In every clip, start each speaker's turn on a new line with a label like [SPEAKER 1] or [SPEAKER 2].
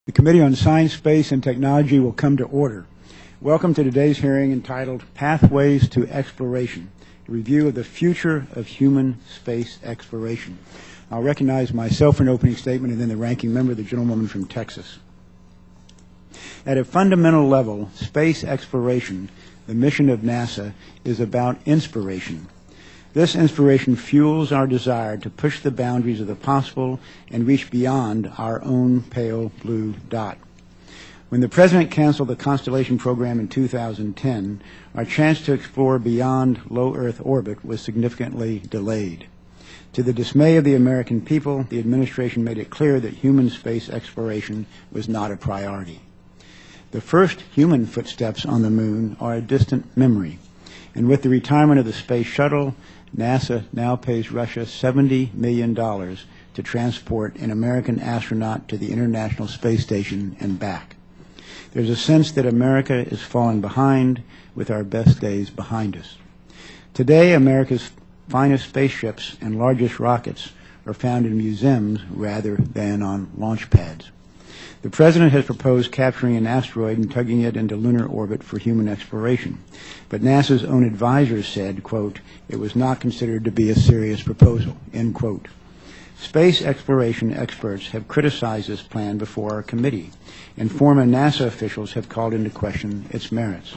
[SPEAKER 1] The Committee on Science, Space, and Technology will come to order. Welcome to today's hearing entitled Pathways to Exploration, a review of the future of human space exploration. I'll recognize myself for an opening statement and then the ranking member, the gentlewoman from Texas. At a fundamental level, space exploration, the mission of NASA, is about inspiration. This inspiration fuels our desire to push the boundaries of the possible and reach beyond our own pale blue dot. When the President canceled the Constellation program in 2010, our chance to explore beyond low Earth orbit was significantly delayed. To the dismay of the American people, the administration made it clear that human space exploration was not a priority. The first human footsteps on the moon are a distant memory, and with the retirement of the space shuttle, NASA now pays Russia $70 million to transport an American astronaut to the International Space Station and back. There's a sense that America is falling behind with our best days behind us. Today, America's finest spaceships and largest rockets are found in museums rather than on launch pads. The President has proposed capturing an asteroid and tugging it into lunar orbit for human exploration. But NASA's own advisors said, quote, it was not considered to be a serious proposal, end quote. Space exploration experts have criticized this plan before our committee, and former NASA officials have called into question its merits.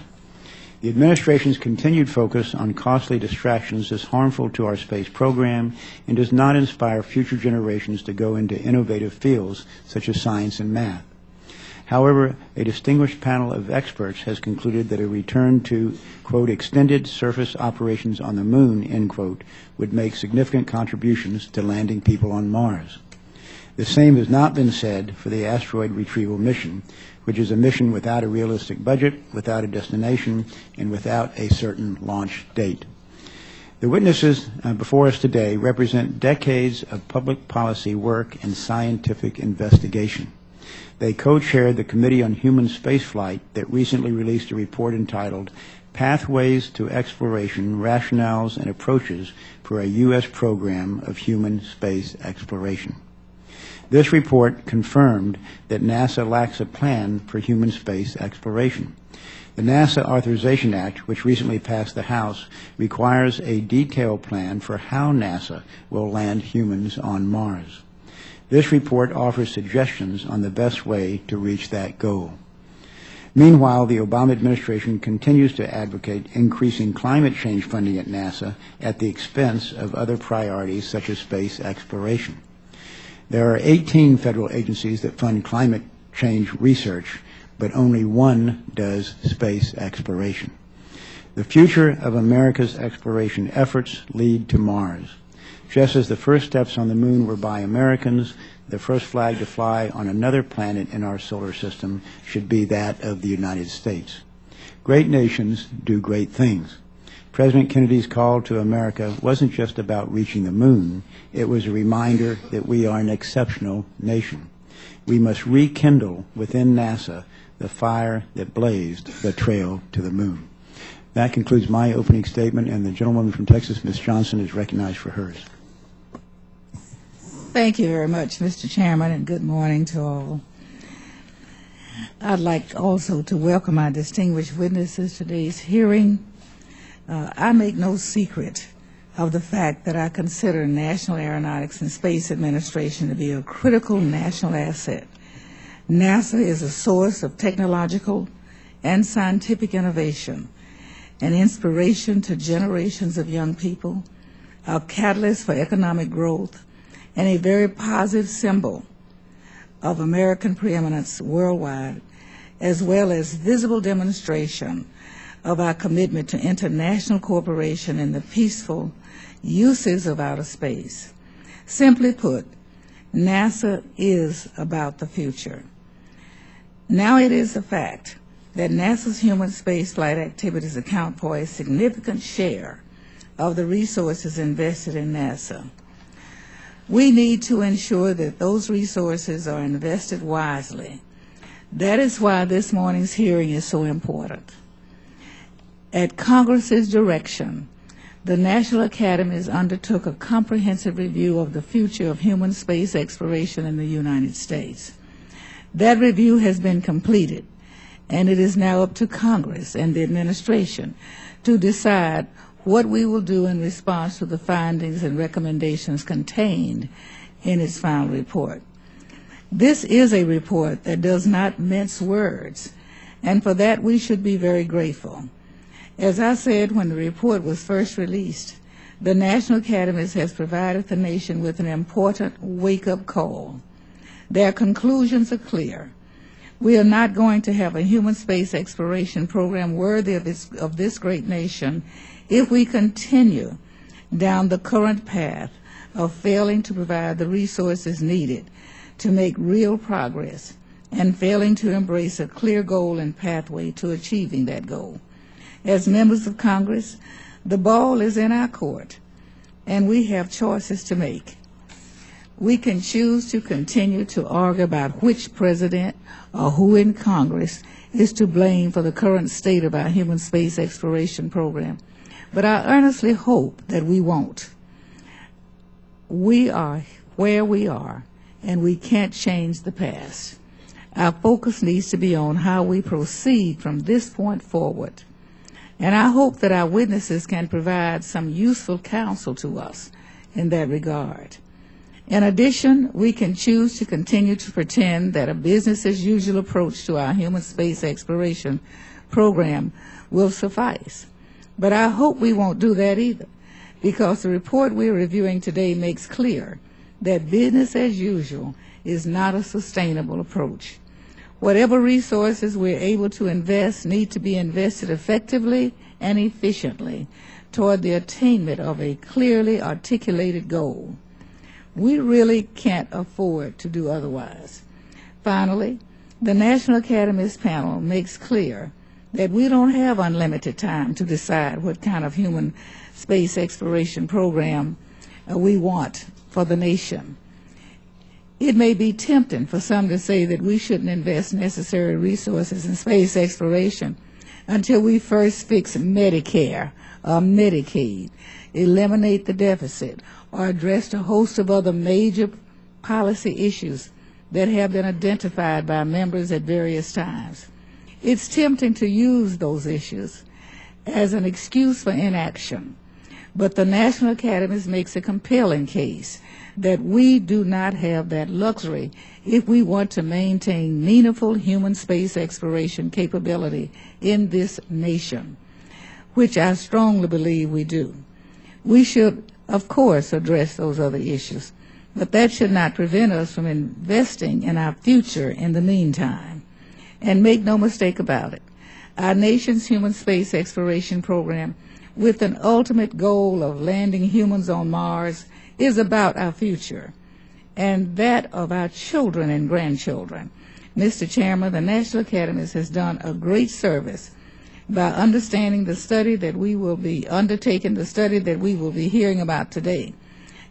[SPEAKER 1] The administration's continued focus on costly distractions is harmful to our space program and does not inspire future generations to go into innovative fields such as science and math. However, a distinguished panel of experts has concluded that a return to, quote, extended surface operations on the moon, end quote, would make significant contributions to landing people on Mars. The same has not been said for the asteroid retrieval mission, which is a mission without a realistic budget, without a destination, and without a certain launch date. The witnesses before us today represent decades of public policy work and scientific investigation. They co-chaired the Committee on Human Spaceflight that recently released a report entitled Pathways to Exploration, Rationales and Approaches for a U.S. Program of Human Space Exploration. This report confirmed that NASA lacks a plan for human space exploration. The NASA Authorization Act, which recently passed the House, requires a detailed plan for how NASA will land humans on Mars. This report offers suggestions on the best way to reach that goal. Meanwhile, the Obama administration continues to advocate increasing climate change funding at NASA at the expense of other priorities such as space exploration. There are 18 federal agencies that fund climate change research, but only one does space exploration. The future of America's exploration efforts lead to Mars. Just as the first steps on the moon were by Americans, the first flag to fly on another planet in our solar system should be that of the United States. Great nations do great things. President Kennedy's call to America wasn't just about reaching the moon. It was a reminder that we are an exceptional nation. We must rekindle within NASA the fire that blazed the trail to the moon. That concludes my opening statement, and the gentlewoman from Texas, Ms. Johnson, is recognized for hers.
[SPEAKER 2] Thank you very much, Mr. Chairman, and good morning to all. I'd like also to welcome our distinguished witnesses to today's hearing. I make no secret of the fact that I consider National Aeronautics and Space Administration to be a critical national asset. NASA is a source of technological and scientific innovation, an inspiration to generations of young people, a catalyst for economic growth, and a very positive symbol of American preeminence worldwide, as well as visible demonstration of our commitment to international cooperation in the peaceful uses of outer space. Simply put, NASA is about the future. Now it is a fact that NASA's human spaceflight activities account for a significant share of the resources invested in NASA. We need to ensure that those resources are invested wisely. That is why this morning's hearing is so important. At Congress's direction, the National Academies undertook a comprehensive review of the future of human space exploration in the United States. That review has been completed, and it is now up to Congress and the administration to decide what we will do in response to the findings and recommendations contained in its final report. This is a report that does not mince words, and for that we should be very grateful. As I said when the report was first released, the National Academies has provided the nation with an important wake-up call. Their conclusions are clear. We are not going to have a human space exploration program worthy of this great nation if we continue down the current path of failing to provide the resources needed to make real progress and failing to embrace a clear goal and pathway to achieving that goal. As members of Congress, the ball is in our court, and we have choices to make. We can choose to continue to argue about which president or who in Congress is to blame for the current state of our human space exploration program, but I earnestly hope that we won't. We are where we are, and we can't change the past. Our focus needs to be on how we proceed from this point forward. And I hope that our witnesses can provide some useful counsel to us in that regard. In addition, we can choose to continue to pretend that a business-as-usual approach to our human space exploration program will suffice. But I hope we won't do that either, because the report we're reviewing today makes clear that business as usual is not a sustainable approach. Whatever resources we're able to invest need to be invested effectively and efficiently toward the attainment of a clearly articulated goal. We really can't afford to do otherwise. Finally, the National Academies panel makes clear that we don't have unlimited time to decide what kind of human space exploration program we want for the nation. It may be tempting for some to say that we shouldn't invest necessary resources in space exploration until we first fix Medicare or Medicaid, eliminate the deficit, or address a host of other major policy issues that have been identified by members at various times. It's tempting to use those issues as an excuse for inaction, but the National Academies makes a compelling case that we do not have that luxury if we want to maintain meaningful human space exploration capability in this nation, which I strongly believe we do. We should, of course, address those other issues, but that should not prevent us from investing in our future in the meantime. And make no mistake about it, our nation's human space exploration program, with an ultimate goal of landing humans on Mars, is about our future and that of our children and grandchildren. Mr. Chairman, the National Academies has done a great service by understanding the study that we will be undertaking, the study that we will be hearing about today.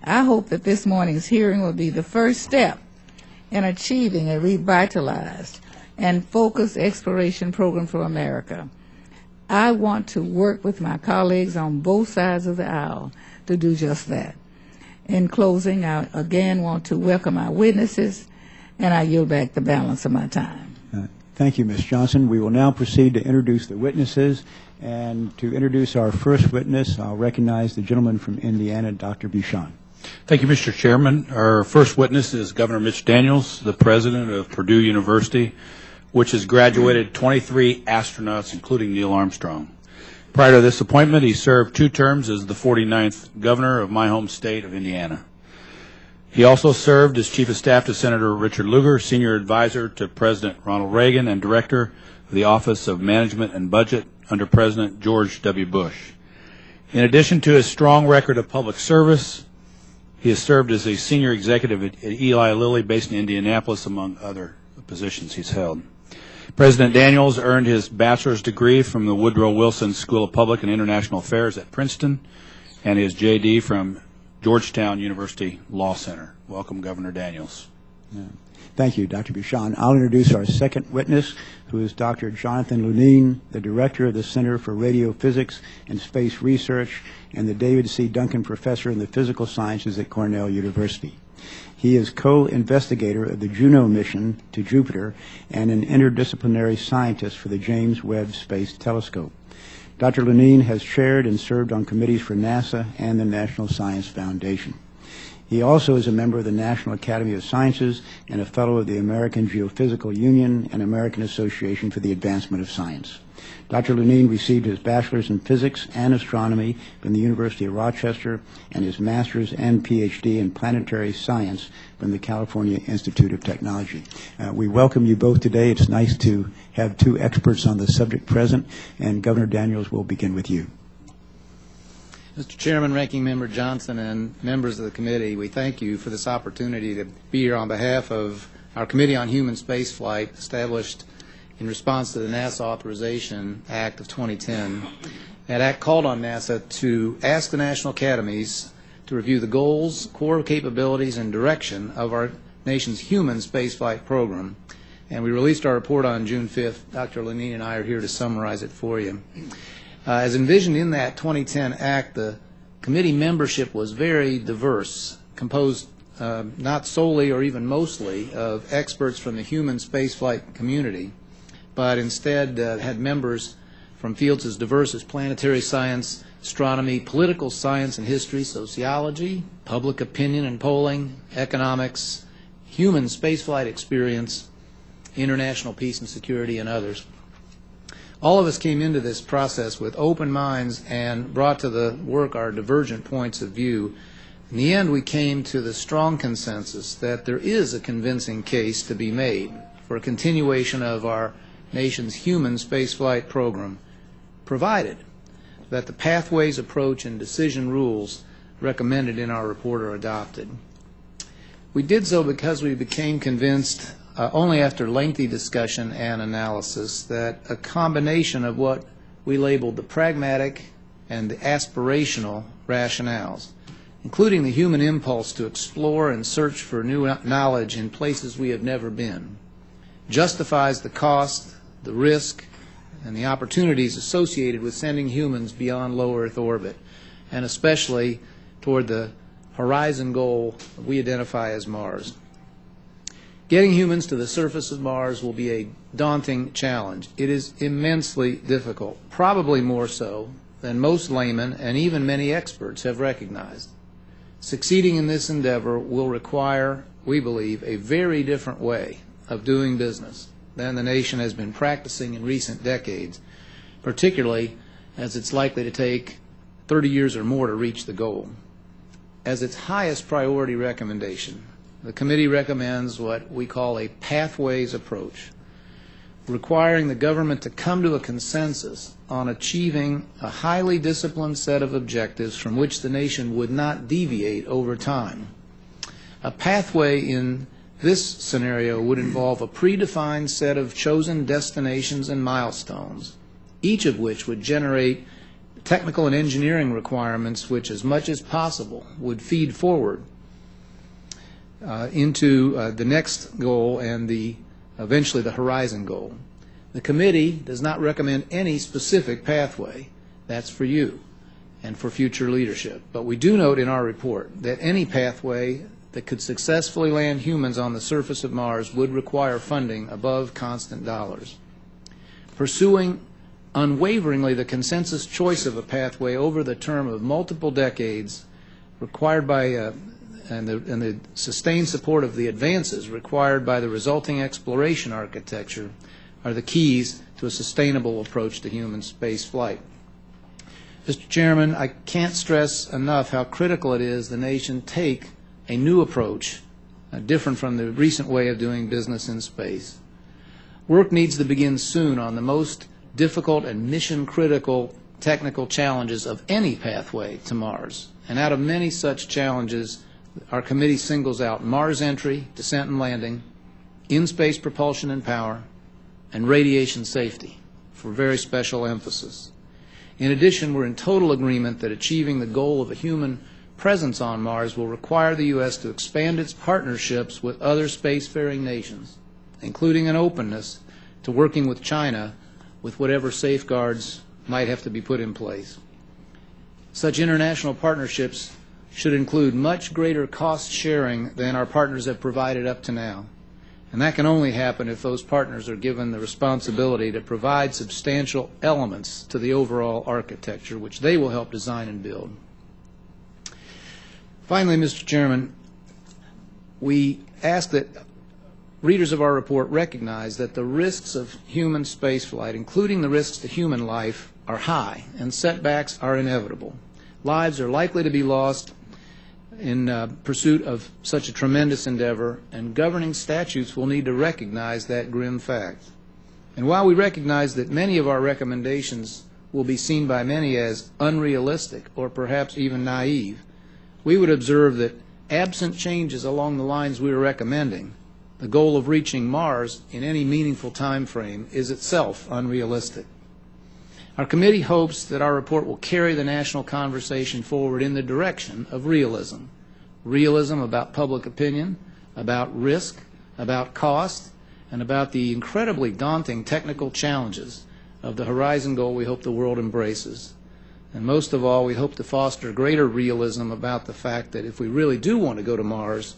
[SPEAKER 2] I hope that this morning's hearing will be the first step in achieving a revitalized and focused exploration program for America. I want to work with my colleagues on both sides of the aisle to do just that. In closing, I again want to welcome our witnesses, and I yield back the balance of my time.
[SPEAKER 1] Thank you, Ms. Johnson. We will now proceed to introduce the witnesses. And to introduce our first witness, I'll recognize the gentleman from Indiana, Dr. Buchan.
[SPEAKER 3] Thank you, Mr. Chairman. Our first witness is Governor Mitch Daniels, the president of Purdue University, which has graduated 23 astronauts, including Neil Armstrong. Prior to this appointment, he served 2 terms as the 49th governor of my home state of Indiana. He also served as Chief of Staff to Senator Richard Lugar, Senior Advisor to President Ronald Reagan, and Director of the Office of Management and Budget under President George W. Bush. In addition to his strong record of public service, he has served as a Senior Executive at Eli Lilly, based in Indianapolis, among other positions he's held. President Daniels earned his bachelor's degree from the Woodrow Wilson School of Public and International Affairs at Princeton and his J.D. from Georgetown University Law Center. Welcome, Governor Daniels.
[SPEAKER 1] Thank you, Dr. Buchan. I'll introduce our second witness, who is Dr. Jonathan Lamine, the Director of the Center for Radiophysics and Space Research and the David C. Duncan Professor in the Physical Sciences at Cornell University. He is co-investigator of the Juno mission to Jupiter and an interdisciplinary scientist for the James Webb Space Telescope. Dr. Lamine has chaired and served on committees for NASA and the National Science Foundation. He also is a member of the National Academy of Sciences and a fellow of the American Geophysical Union and American Association for the Advancement of Science. Dr. Lamine received his bachelor's in physics and astronomy from the University of Rochester and his master's and PhD in planetary science from the California Institute of Technology. We welcome you both today. It's nice to have two experts on the subject present, and Governor Daniels will begin with you.
[SPEAKER 4] Mr. Chairman, Ranking Member Johnson, and members of the committee, we thank you for this opportunity to be here on behalf of our Committee on Human Spaceflight, established in response to the NASA Authorization Act of 2010. That act called on NASA to ask the national academies to review the goals, core capabilities, and direction of our nation's human spaceflight program. And we released our report on June 5th. Dr. Lamine and I are here to summarize it for you. As envisioned in that 2010 Act, the committee membership was very diverse, composed not solely or even mostly of experts from the human spaceflight community, but instead had members from fields as diverse as planetary science, astronomy, political science and history, sociology, public opinion and polling, economics, human spaceflight experience, international peace and security, and others. All of us came into this process with open minds and brought to the work our divergent points of view. In the end, we came to the strong consensus that there is a convincing case to be made for a continuation of our nation's human spaceflight program, provided that the pathways, approach, and decision rules recommended in our report are adopted. We did so because we became convinced only after lengthy discussion and analysis that a combination of what we labeled the pragmatic and the aspirational rationales, including the human impulse to explore and search for new knowledge in places we have never been, justifies the cost, the risk, and the opportunities associated with sending humans beyond low Earth orbit, and especially toward the horizon goal we identify as Mars. Getting humans to the surface of Mars will be a daunting challenge. It is immensely difficult, probably more so than most laymen and even many experts have recognized. Succeeding in this endeavor will require, we believe, a very different way of doing business than the nation has been practicing in recent decades, particularly as it's likely to take 30 years or more to reach the goal. As its highest priority recommendation, the committee recommends what we call a pathways approach, requiring the government to come to a consensus on achieving a highly disciplined set of objectives from which the nation would not deviate over time. A pathway in this scenario would involve a predefined set of chosen destinations and milestones, each of which would generate technical and engineering requirements which, as much as possible, would feed forward into the next goal and eventually the horizon goal. The committee does not recommend any specific pathway. That's for you and for future leadership. But we do note in our report that any pathway that could successfully land humans on the surface of Mars would require funding above constant dollars. Pursuing unwaveringly the consensus choice of a pathway over the term of multiple decades required by and the sustained support of the advances required by the resulting exploration architecture are the keys to a sustainable approach to human space flight. Mr. Chairman, I can't stress enough how critical it is the nation take a new approach, different from the recent way of doing business in space. Work needs to begin soon on the most difficult and mission-critical technical challenges of any pathway to Mars. And out of many such challenges, our committee singles out Mars entry, descent and landing, in-space propulsion and power, and radiation safety for very special emphasis. In addition, we're in total agreement that achieving the goal of a human presence on Mars will require the U.S. to expand its partnerships with other spacefaring nations, including an openness to working with China with whatever safeguards might have to be put in place. Such international partnerships should include much greater cost sharing than our partners have provided up to now. And that can only happen if those partners are given the responsibility to provide substantial elements to the overall architecture, which they will help design and build. Finally, Mr. Chairman, we ask that readers of our report recognize that the risks of human spaceflight, including the risks to human life, are high, and setbacks are inevitable. Lives are likely to be lost in pursuit of such a tremendous endeavor, and governing statutes will need to recognize that grim fact. And while we recognize that many of our recommendations will be seen by many as unrealistic or perhaps even naive, we would observe that absent changes along the lines we are recommending, the goal of reaching Mars in any meaningful time frame is itself unrealistic. Our committee hopes that our report will carry the national conversation forward in the direction of realism. Realism about public opinion, about risk, about cost, and about the incredibly daunting technical challenges of the horizon goal we hope the world embraces. And most of all, we hope to foster greater realism about the fact that if we really do want to go to Mars,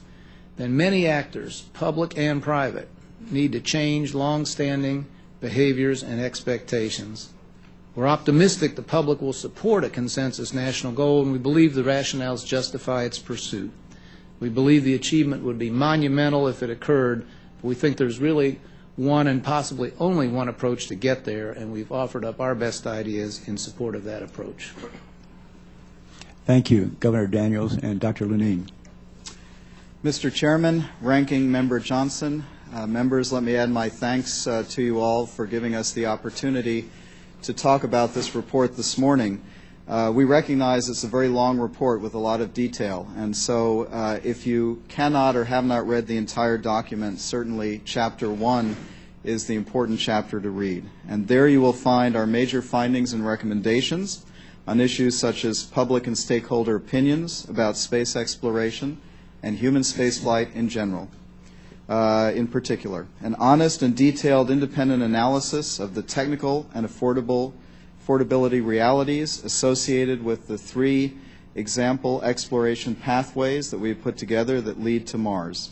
[SPEAKER 4] then many actors, public and private, need to change long-standing behaviors and expectations. We're optimistic the public will support a consensus national goal, and we believe the rationales justify its pursuit. We believe the achievement would be monumental if it occurred, but we think there's really one and possibly only one approach to get there, and we've offered up our best ideas in support of that approach.
[SPEAKER 1] Thank you, Governor Daniels and Dr. Lamine.
[SPEAKER 5] Mr. Chairman, Ranking Member Johnson, members, let me add my thanks to you all for giving us the opportunity to talk about this report this morning. We recognize it's a very long report with a lot of detail, and so if you cannot or have not read the entire document, certainly Chapter 1 is the important chapter to read. And there you will find our major findings and recommendations on issues such as public and stakeholder opinions about space exploration and human spaceflight in general. In particular, an honest and detailed independent analysis of the technical and affordability realities associated with the 3 example exploration pathways that we have put together that lead to Mars.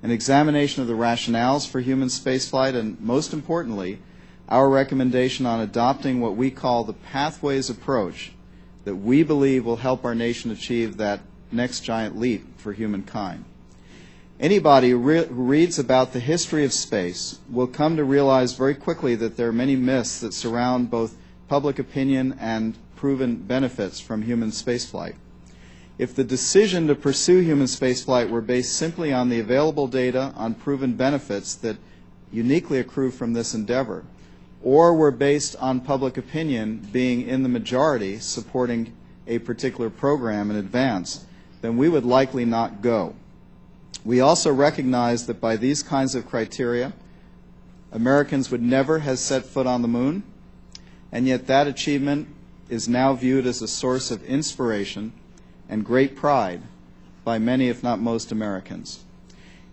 [SPEAKER 5] An examination of the rationales for human spaceflight, and most importantly, our recommendation on adopting what we call the pathways approach that we believe will help our nation achieve that next giant leap for humankind. Anybody who reads about the history of space will come to realize very quickly that there are many myths that surround both public opinion and proven benefits from human spaceflight. If the decision to pursue human spaceflight were based simply on the available data on proven benefits that uniquely accrue from this endeavor, or were based on public opinion being in the majority supporting a particular program in advance, then we would likely not go. We also recognize that by these kinds of criteria, Americans would never have set foot on the moon, and yet that achievement is now viewed as a source of inspiration and great pride by many, if not most, Americans.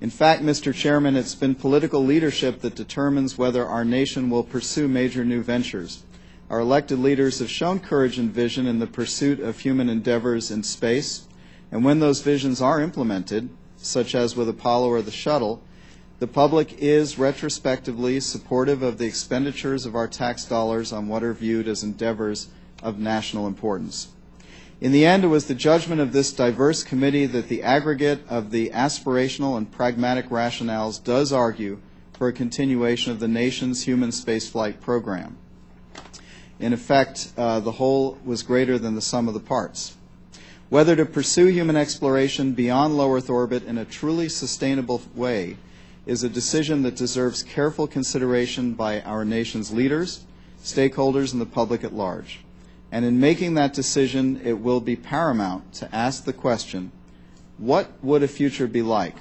[SPEAKER 5] In fact, Mr. Chairman, it's been political leadership that determines whether our nation will pursue major new ventures. Our elected leaders have shown courage and vision in the pursuit of human endeavors in space, and when those visions are implemented, such as with Apollo or the shuttle, the public is retrospectively supportive of the expenditures of our tax dollars on what are viewed as endeavors of national importance. In the end, it was the judgment of this diverse committee that the aggregate of the aspirational and pragmatic rationales does argue for a continuation of the nation's human spaceflight program. In effect, the whole was greater than the sum of the parts. Whether to pursue human exploration beyond low Earth orbit in a truly sustainable way is a decision that deserves careful consideration by our nation's leaders, stakeholders, and the public at large. And in making that decision, it will be paramount to ask the question, what would a future be like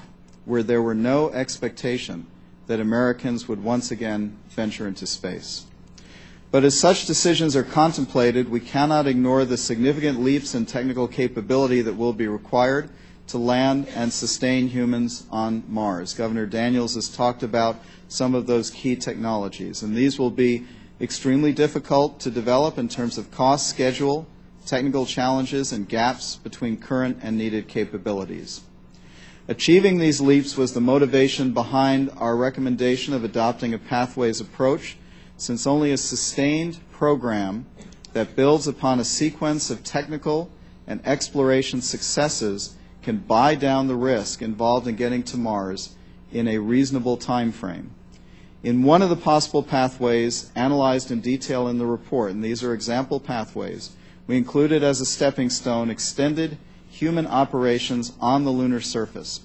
[SPEAKER 5] where there were no expectation that Americans would once again venture into space? But as such decisions are contemplated, we cannot ignore the significant leaps in technical capability that will be required to land and sustain humans on Mars. Governor Daniels has talked about some of those key technologies, and these will be extremely difficult to develop in terms of cost, schedule, technical challenges, and gaps between current and needed capabilities. Achieving these leaps was the motivation behind our recommendation of adopting a pathways approach, since only a sustained program that builds upon a sequence of technical and exploration successes can buy down the risk involved in getting to Mars in a reasonable time frame. In one of the possible pathways analyzed in detail in the report, and these are example pathways, we included as a stepping stone extended human operations on the lunar surface.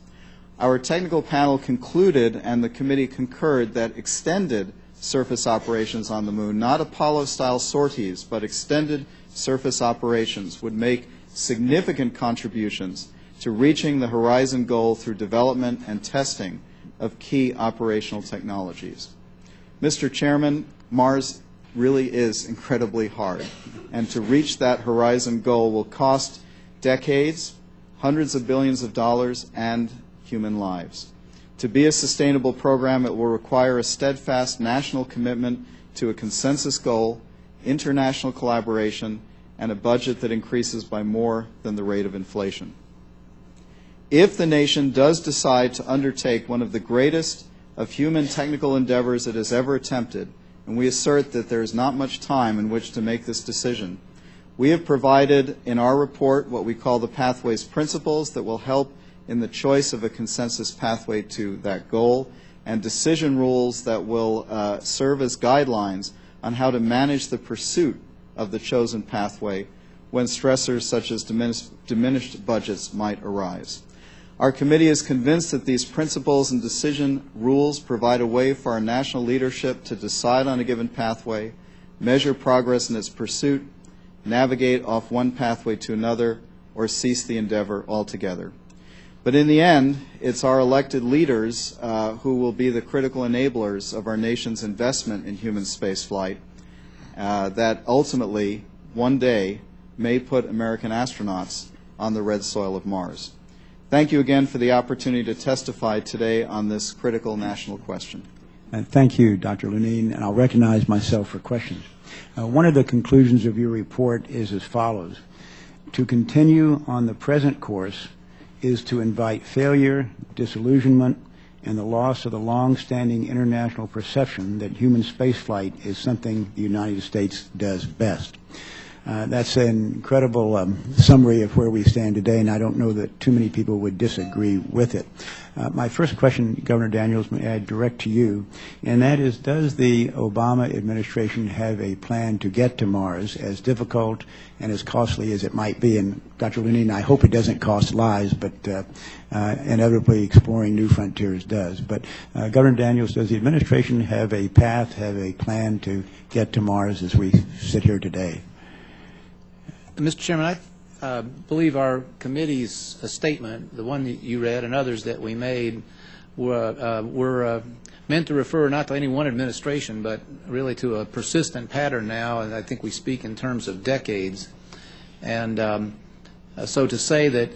[SPEAKER 5] Our technical panel concluded, and the committee concurred, that extended surface operations on the moon, not Apollo-style sorties, but extended surface operations, would make significant contributions to reaching the Horizon goal through development and testing of key operational technologies. Mr. Chairman, Mars really is incredibly hard, and to reach that Horizon goal will cost decades, hundreds of billions of dollars, and human lives. To be a sustainable program, it will require a steadfast national commitment to a consensus goal, international collaboration, and a budget that increases by more than the rate of inflation. If the nation does decide to undertake one of the greatest of human technical endeavors it has ever attempted, and we assert that there is not much time in which to make this decision, we have provided in our report what we call the Pathways Principles that will help in the choice of a consensus pathway to that goal, and decision rules that will serve as guidelines on how to manage the pursuit of the chosen pathway when stressors such as diminished budgets might arise. Our committee is convinced that these principles and decision rules provide a way for our national leadership to decide on a given pathway, measure progress in its pursuit, navigate off one pathway to another, or cease the endeavor altogether. But in the end, it's our elected leaders who will be the critical enablers of our nation's investment in human spaceflight that ultimately, one day, may put American astronauts on the red soil of Mars. Thank you again for the opportunity to testify today on this critical national question.
[SPEAKER 1] Thank you, Dr. Lamine, and I'll recognize myself for questions. One of the conclusions of your report is as follows: to continue on the present course is to invite failure, disillusionment, and the loss of the long-standing international perception that human spaceflight is something the United States does best. That's an incredible summary of where we stand today, and I don't know that too many people would disagree with it. My first question, Governor Daniels, may I direct to you, and that is, does the Obama administration have a plan to get to Mars, as difficult and as costly as it might be? And Dr. Lamine, I hope it doesn't cost lives, but inevitably exploring new frontiers does. But Governor Daniels, does the administration have a path, have a plan to get to Mars as we sit here today?
[SPEAKER 4] Mr. Chairman, I believe our committee's statement, the one that you read and others that we made, were meant to refer not to any one administration, but really to a persistent pattern now, and I think we speak in terms of decades. And so to say that,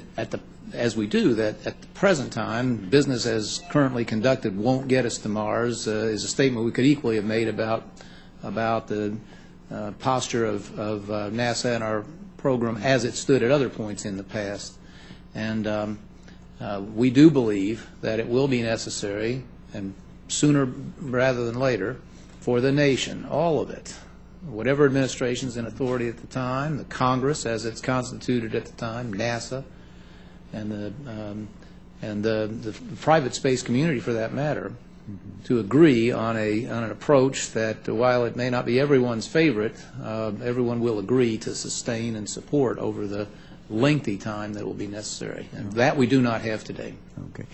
[SPEAKER 4] as we do, that at the present time, business as currently conducted won't get us to Mars is a statement we could equally have made about the posture of NASA and our program as it stood at other points in the past. And we do believe that it will be necessary, and sooner rather than later, for the nation, all of it, whatever administration's in authority at the time, the Congress as it's constituted at the time, NASA, and the private space community for that matter, to agree on an approach that, while it may not be everyone's favorite, everyone will agree to sustain and support over the lengthy time that will be necessary. And that we do not have today.
[SPEAKER 1] Okay.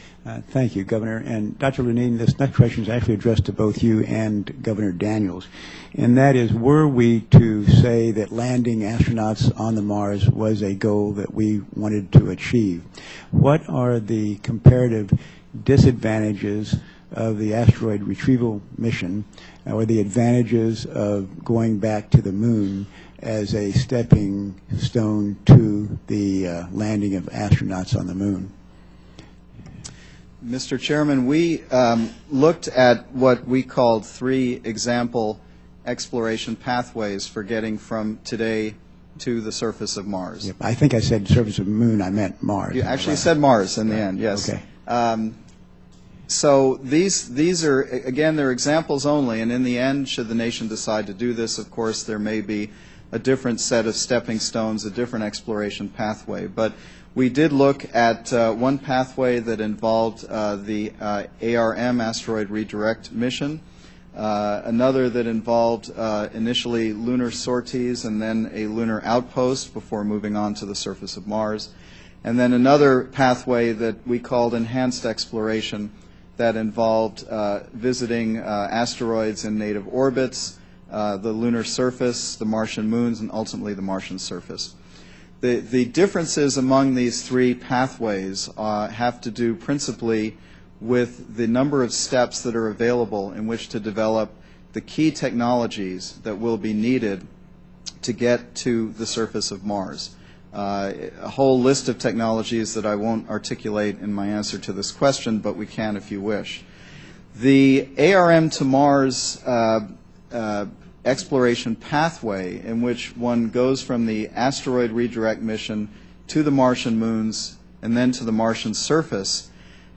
[SPEAKER 1] Thank you, Governor. And Dr. Lamine, this next question is actually addressed to both you and Governor Daniels. And that is, were we to say that landing astronauts on the Mars was a goal that we wanted to achieve, what are the comparative disadvantages of the asteroid retrieval mission, or the advantages of going back to the moon as a stepping stone to the landing of astronauts on the moon?
[SPEAKER 5] Mr. Chairman, we looked at what we called 3 example exploration pathways for getting from today to the surface of Mars.
[SPEAKER 1] Yep. I think I said surface of the moon. I meant Mars.
[SPEAKER 5] You actually said Mars in the end, yes.
[SPEAKER 1] Okay.
[SPEAKER 5] So these are, again, they're examples only, and in the end, should the nation decide to do this, of course, there may be a different set of stepping stones, a different exploration pathway. But we did look at one pathway that involved the ARM asteroid redirect mission, another that involved initially lunar sorties and then a lunar outpost before moving on to the surface of Mars, and then another pathway that we called enhanced exploration that involved visiting asteroids in native orbits, the lunar surface, the Martian moons, and ultimately the Martian surface. The differences among these three pathways have to do principally with the number of steps that are available in which to develop the key technologies that will be needed to get to the surface of Mars. A whole list of technologies that I won't articulate in my answer to this question, but we can if you wish. The ARM to Mars exploration pathway, in which one goes from the asteroid redirect mission to the Martian moons and then to the Martian surface,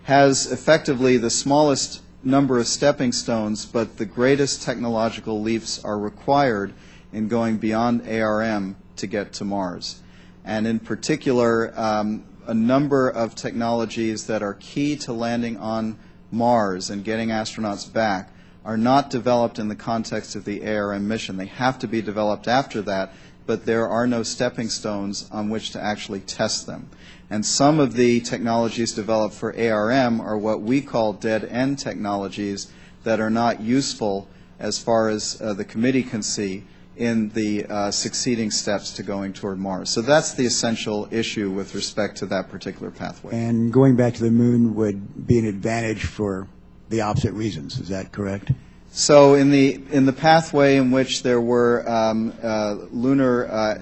[SPEAKER 5] has effectively the smallest number of stepping stones, but the greatest technological leaps are required in going beyond ARM to get to Mars. And in particular, a number of technologies that are key to landing on Mars and getting astronauts back are not developed in the context of the ARM mission. They have to be developed after that, but there are no stepping stones on which to actually test them. And some of the technologies developed for ARM are what we call dead-end technologies that are not useful, as far as the committee can see, in the succeeding steps to going toward Mars. So that's the essential issue with respect to that particular pathway.
[SPEAKER 1] And going back to the moon would be an advantage for the opposite reasons. Is that correct?
[SPEAKER 5] So in the pathway in which there were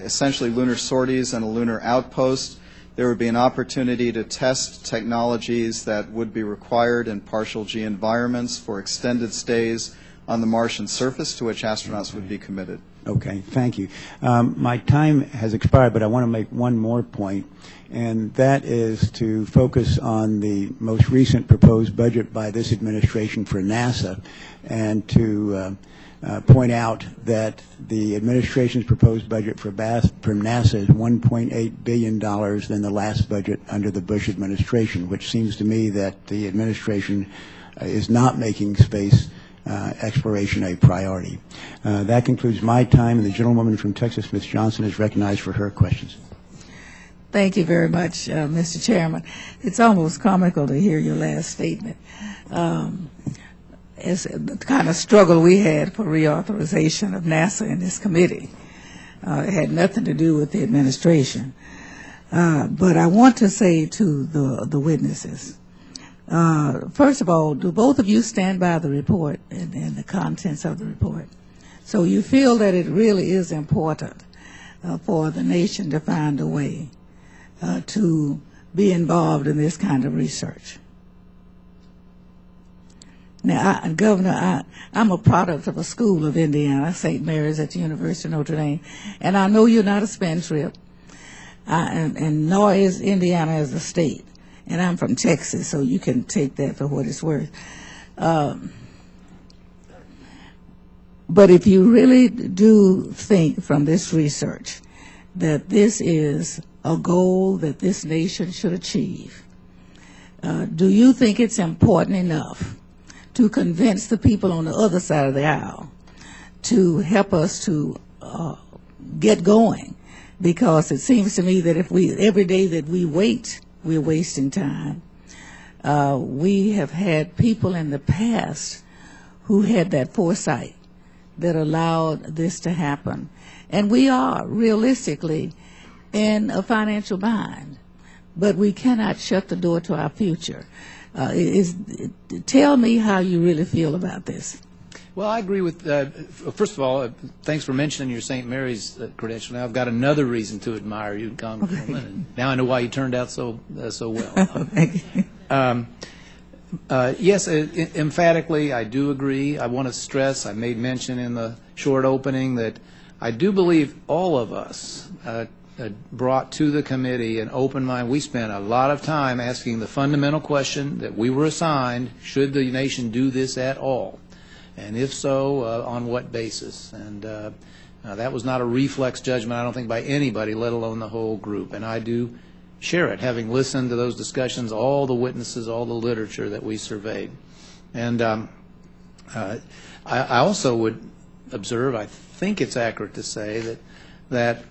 [SPEAKER 5] essentially lunar sorties and a lunar outpost, there would be an opportunity to test technologies that would be required in partial G environments for extended stays on the Martian surface, to which astronauts would be committed.
[SPEAKER 1] Okay, thank you. My time has expired, but I want to make one more point, and that is to focus on the most recent proposed budget by this administration for NASA, and to point out that the administration's proposed budget for NASA is $1.8 billion than the last budget under the Bush administration, which seems to me that the administration is not making space exploration a priority. That concludes my time, and the gentlewoman from Texas, Ms. Johnson, is recognized for her questions.
[SPEAKER 2] Thank you very much, Mr. Chairman. It's almost comical to hear your last statement. It's the kind of struggle we had for reauthorization of NASA in this committee. It had nothing to do with the administration. But I want to say to the witnesses, first of all, do both of you stand by the report and the contents of the report? So you feel that it really is important for the nation to find a way to be involved in this kind of research? Now, Governor, I'm a product of a school of Indiana, St. Mary's at the University of Notre Dame, and I know you're not a spendthrift, and nor is Indiana as a state. And I'm from Texas, so you can take that for what it's worth. But if you really do think from this research that this is a goal that this nation should achieve, do you think it's important enough to convince the people on the other side of the aisle to help us to get going? Because it seems to me that if every day that we wait, we're wasting time. We have had people in the past who had that foresight that allowed this to happen. And we are realistically in a financial bind, but we cannot shut the door to our future. Tell me how you really feel about this.
[SPEAKER 4] Well, I agree with, first of all, thanks for mentioning your St. Mary's credential. Now I've got another reason to admire you, Congresswoman. Okay. Now I know why you turned out so well.
[SPEAKER 2] Thank you.
[SPEAKER 4] Yes, emphatically, I do agree. I want to stress, I made mention in the short opening that I do believe all of us brought to the committee an open mind. We spent a lot of time asking the fundamental question that we were assigned: should the nation do this at all? And if so, on what basis? And that was not a reflex judgment, I don't think, by anybody, let alone the whole group. And I do share it, having listened to those discussions, all the witnesses, all the literature that we surveyed. And I also would observe, I think it's accurate to say that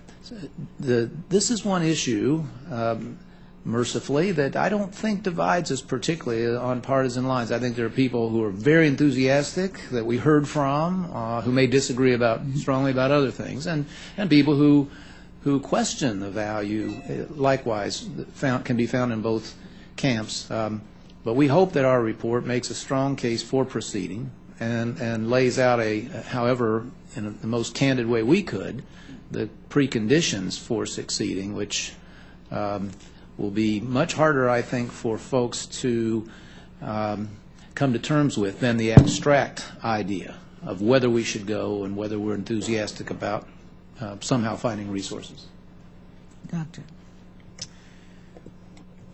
[SPEAKER 4] this is one issue, mercifully, that I don't think divides us particularly on partisan lines. I think there are people who are very enthusiastic that we heard from, who may disagree strongly about other things, and people who question the value, likewise, can be found in both camps. But we hope that our report makes a strong case for proceeding and lays out, however, in the most candid way we could, the preconditions for succeeding, which will be much harder, I think, for folks to come to terms with than the abstract idea of whether we should go and whether we're enthusiastic about somehow finding resources.
[SPEAKER 2] Doctor.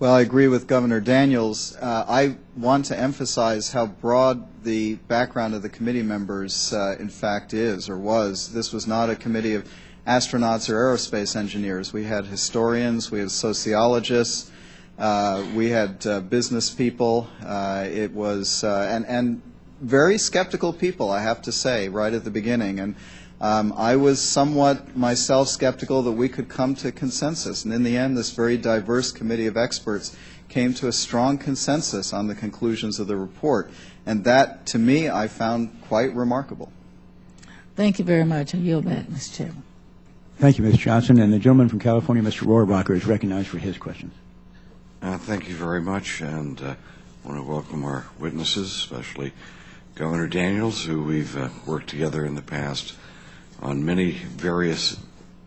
[SPEAKER 5] Well, I agree with Governor Daniels. I want to emphasize how broad the background of the committee members, in fact, is or was. This was not a committee of astronauts or aerospace engineers. We had historians, we had sociologists, we had business people. It was and very skeptical people, I have to say, right at the beginning. And I was somewhat myself skeptical that we could come to consensus. And in the end, this very diverse committee of experts came to a strong consensus on the conclusions of the report. And that, to me, I found quite remarkable.
[SPEAKER 2] Thank you very much. I yield back, Mr. Chairman.
[SPEAKER 1] Thank you, Ms. Johnson. And the gentleman from California, Mr. Rohrabacher, is recognized for his questions.
[SPEAKER 6] Thank you very much, and I want to welcome our witnesses, especially Governor Daniels, who we've worked together in the past on many various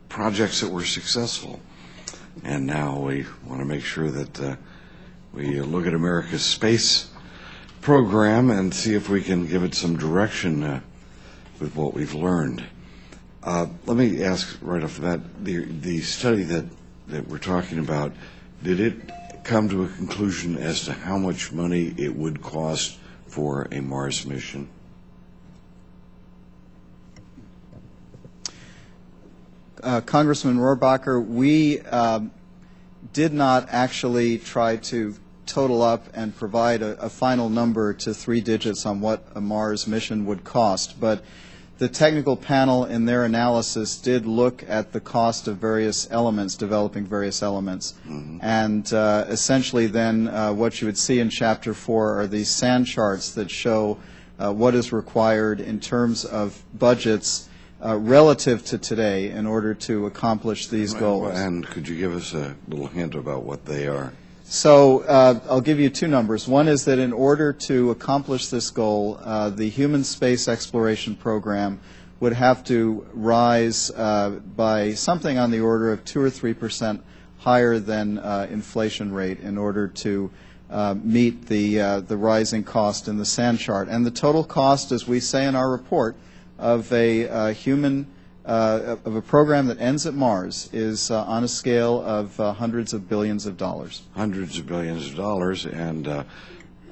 [SPEAKER 6] projects that were successful. And now we want to make sure that we look at America's space program and see if we can give it some direction with what we've learned. Let me ask right off the bat, the study that we're talking about, did it come to a conclusion as to how much money it would cost for a Mars mission?
[SPEAKER 5] Congressman Rohrabacher, we did not actually try to total up and provide a final number to 3 digits on what a Mars mission would cost, but the technical panel in their analysis did look at the cost of various elements, developing various elements. Mm-hmm. And essentially then what you would see in Chapter 4 are these sand charts that show what is required in terms of budgets relative to today in order to accomplish these goals.
[SPEAKER 6] And could you give us a little hint about what they are?
[SPEAKER 5] So I'll give you 2 numbers. One is that in order to accomplish this goal, the human space exploration program would have to rise by something on the order of 2 or 3% higher than inflation rate in order to meet the rising cost in the sand chart. And the total cost, as we say in our report, of a of a program that ends at Mars is on a scale of hundreds of billions of dollars.
[SPEAKER 6] Hundreds of billions of dollars, and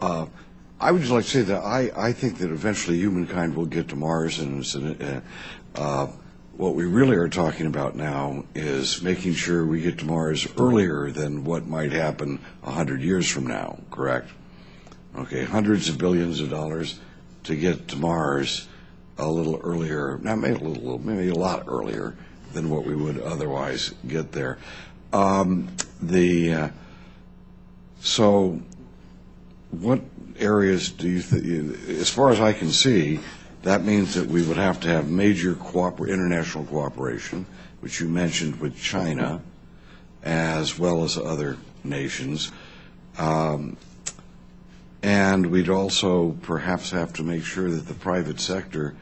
[SPEAKER 6] I would just like to say that I think that eventually humankind will get to Mars, and what we really are talking about now is making sure we get to Mars earlier than what might happen 100 years from now, correct? Okay, hundreds of billions of dollars to get to Mars a little earlier, not maybe a little, maybe a lot earlier than what we would otherwise get there. So what areas do you think, as far as I can see, that means that we would have to have major international cooperation, which you mentioned with China, as well as other nations. And we'd also perhaps have to make sure that the private sector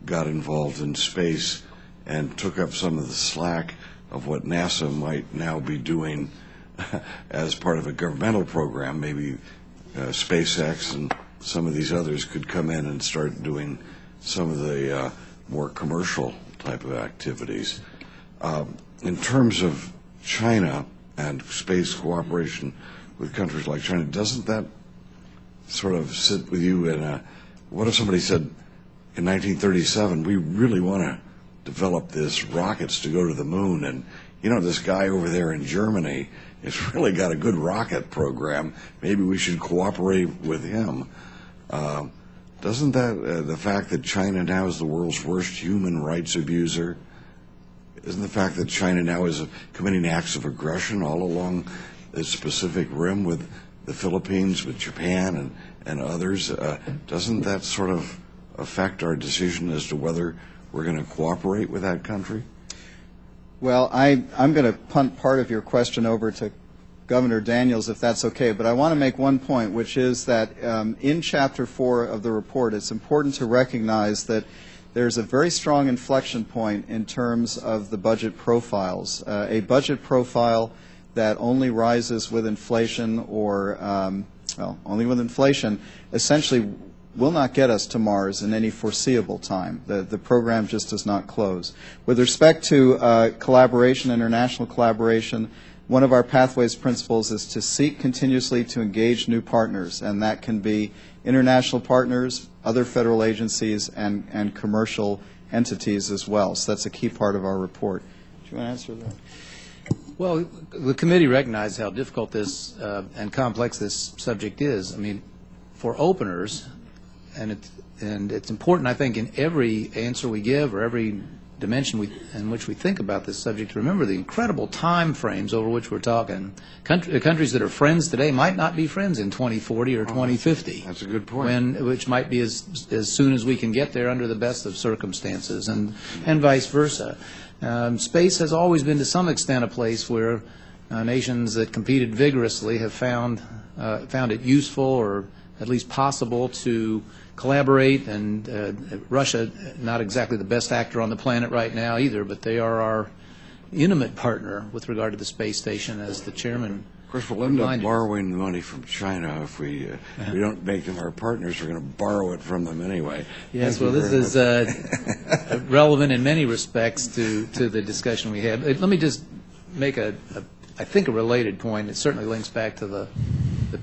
[SPEAKER 6] got involved in space and took up some of the slack of what NASA might now be doing as part of a governmental program. Maybe SpaceX and some of these others could come in and start doing some of the more commercial type of activities. In terms of China and space cooperation with countries like China, doesn't that sort of sit with you in a, what if somebody said in 1937, we really want to develop this rockets to go to the moon, and you know, this guy over there in Germany has really got a good rocket program, maybe we should cooperate with him. Doesn't that, the fact that China now is the world's worst human rights abuser, isn't the fact that China now is committing acts of aggression all along its Pacific Rim with the Philippines, with Japan and others, doesn't that sort of affect our decision as to whether we're going to cooperate with that country?
[SPEAKER 5] Well, I'm going to punt part of your question over to Governor Daniels, if that's okay, but I want to make one point, which is that in Chapter 4 of the report, it's important to recognize that there's a very strong inflection point in terms of the budget profiles. A budget profile that only rises with inflation or, well, only with inflation, essentially will not get us to Mars in any foreseeable time. The program just does not close. With respect to collaboration, international collaboration, one of our Pathways principles is to seek continuously to engage new partners, and that can be international partners, other federal agencies, and commercial entities as well. So that's a key part of our report. Do you want to answer that?
[SPEAKER 4] Well, the committee recognized how difficult this and complex this subject is. I mean, for openers, and it's important, I think, in every answer we give or every dimension in which we think about this subject, to remember the incredible time frames over which we're talking. Countries that are friends today might not be friends in 2040 or 2050.
[SPEAKER 6] That's a good point.
[SPEAKER 4] Which might be as soon as we can get there under the best of circumstances, and vice versa. Space has always been to some extent a place where nations that competed vigorously have found it useful or at least possible to collaborate, and Russia, not exactly the best actor on the planet right now either, but they are our intimate partner with regard to the space station, as the chairman
[SPEAKER 6] Of course, we'll end up borrowing money from China if we don't make them our partners. We're going to borrow it from them anyway.
[SPEAKER 4] Yes, well, this is relevant in many respects to the discussion we had. Let me just make I think a related point. It certainly links back to the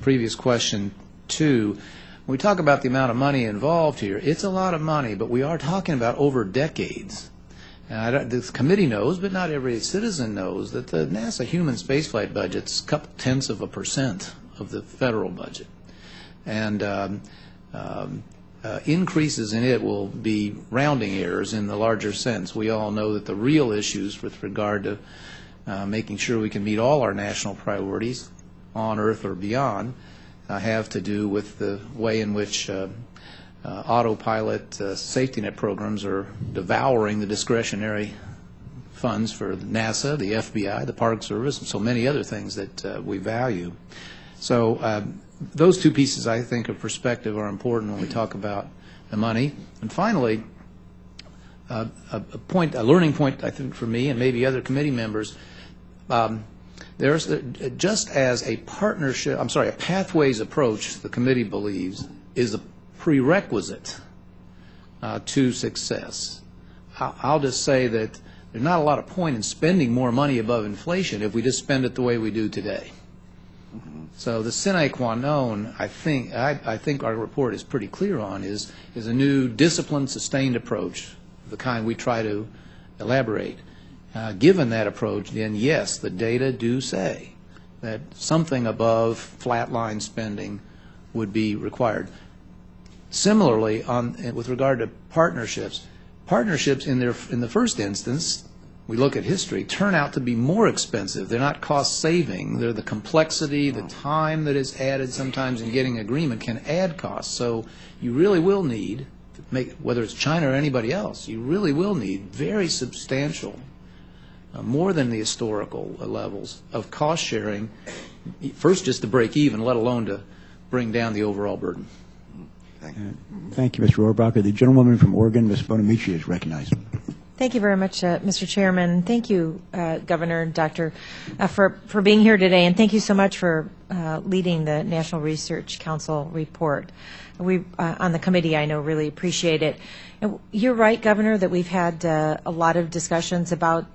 [SPEAKER 4] previous question too. When we talk about the amount of money involved here, it's a lot of money, but we are talking about over decades. This committee knows, but not every citizen knows, that the NASA human spaceflight budget's a couple tenths of a % of the federal budget. And increases in it will be rounding errors in the larger sense. We all know that the real issues with regard to making sure we can meet all our national priorities on Earth or beyond have to do with the way in which autopilot safety net programs are devouring the discretionary funds for NASA, the FBI, the Park Service, and so many other things that we value. So those two pieces, I think, of perspective are important when we talk about the money. And finally, a learning point, I think, for me and maybe other committee members, there's just as a pathways approach, the committee believes, is a prerequisite to success. I'll just say that there's not a lot of point in spending more money above inflation if we just spend it the way we do today. So the sine qua non, I think our report is pretty clear on, is a new disciplined, sustained approach, the kind we try to elaborate. Given that approach, then yes, the data do say that something above flatline spending would be required. Similarly, with regard to partnerships in the first instance, we look at history, turn out to be more expensive. They're not cost-saving. They're the complexity, the time that is added sometimes in getting agreement can add costs. So you really will need, whether it's China or anybody else, you really will need very substantial, more than the historical levels of cost sharing, first just to break even, let alone to bring down the overall burden.
[SPEAKER 1] Thank you, Mr. Rohrabacher. The gentlewoman from Oregon, Ms. Bonamici, is recognized.
[SPEAKER 7] Thank you very much, Mr. Chairman. Thank you, Governor and Doctor, for being here today, and thank you so much for leading the National Research Council report. We, on the committee, I know, really appreciate it. And you're right, Governor, that we've had a lot of discussions about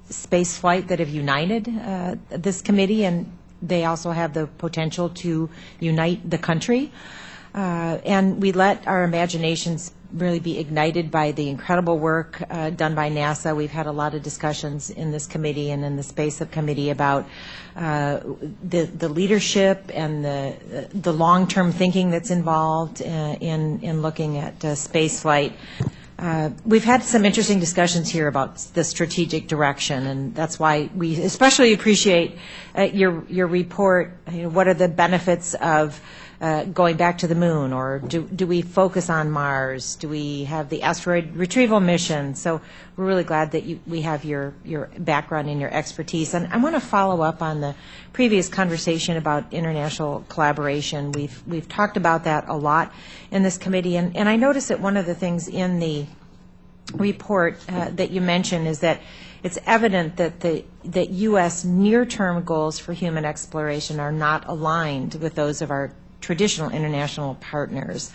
[SPEAKER 7] space flight that have united this committee, and they also have the potential to unite the country. And we let our imaginations really be ignited by the incredible work done by NASA. We've had a lot of discussions in this committee and in the Space Subcommittee about the leadership and the long-term thinking that's involved in looking at space flight. We've had some interesting discussions here about the strategic direction, and that's why we especially appreciate your report. What are the benefits of going back to the moon, or do we focus on Mars? Do we have the asteroid retrieval mission? So we're really glad that we have your background and your expertise. And I want to follow up on the previous conversation about international collaboration. We've talked about that a lot in this committee, and I noticed that one of the things in the report that you mentioned is that it's evident that U.S. near-term goals for human exploration are not aligned with those of our traditional international partners.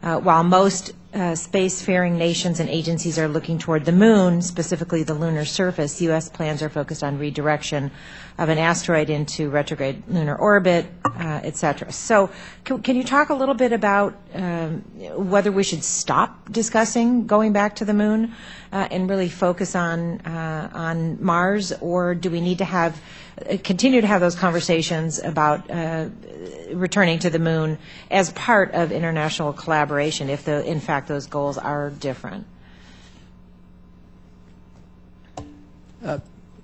[SPEAKER 7] While most spacefaring nations and agencies are looking toward the moon, specifically the lunar surface, U.S. plans are focused on redirection of an asteroid into retrograde lunar orbit, et cetera. So can you talk a little bit about whether we should stop discussing going back to the moon and really focus on Mars, or do we need to continue to have those conversations about returning to the moon as part of international collaboration if, in fact, those goals are different?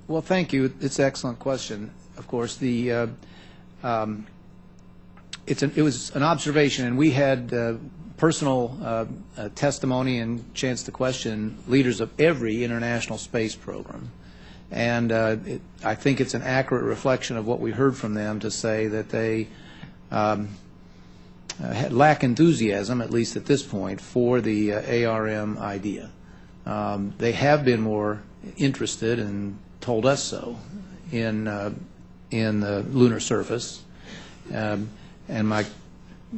[SPEAKER 4] Well, thank you. It's an excellent question. Of course, it was an observation, and we had personal testimony and chance to question leaders of every international space program. And I think it's an accurate reflection of what we heard from them to say that they lack enthusiasm, at least at this point, for the ARM idea. They have been more interested, and told us so, in the lunar surface. And my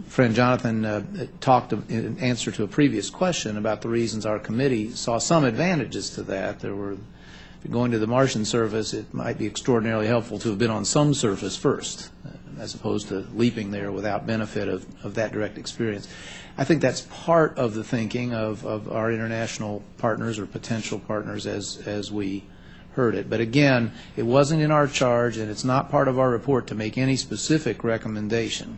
[SPEAKER 4] friend Jonathan talked in answer to a previous question about the reasons our committee saw some advantages to that. There were, going to the Martian surface, it might be extraordinarily helpful to have been on some surface first, as opposed to leaping there without benefit of that direct experience. I think that's part of the thinking of our international partners or potential partners as we heard it. But again, it wasn't in our charge, and it's not part of our report to make any specific recommendation.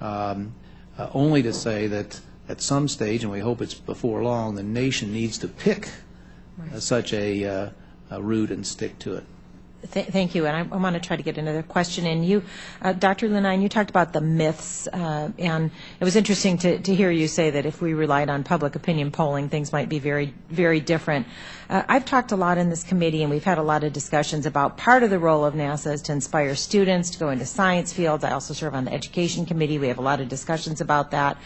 [SPEAKER 4] Only to say that at some stage, and we hope it's before long, the nation needs to pick such a route and stick to it.
[SPEAKER 7] Thank you, and I want to try to get another question in. You, Dr. Lamine, you talked about the myths, and it was interesting to hear you say that if we relied on public opinion polling, things might be very, very different. I've talked a lot in this committee, and we've had a lot of discussions about part of the role of NASA is to inspire students to go into science fields. I also serve on the Education Committee. We have a lot of discussions about that.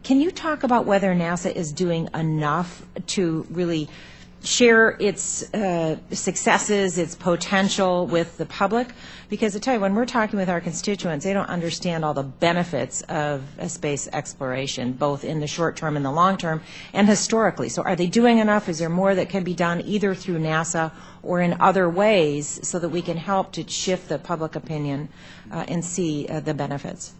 [SPEAKER 7] Can you talk about whether NASA is doing enough to really share its successes, its potential with the public? Because I tell you, when we're talking with our constituents, they don't understand all the benefits of space exploration, both in the short term and the long term, and historically. So are they doing enough? Is there more that can be done either through NASA or in other ways so that we can help to shift the public opinion and see the benefits?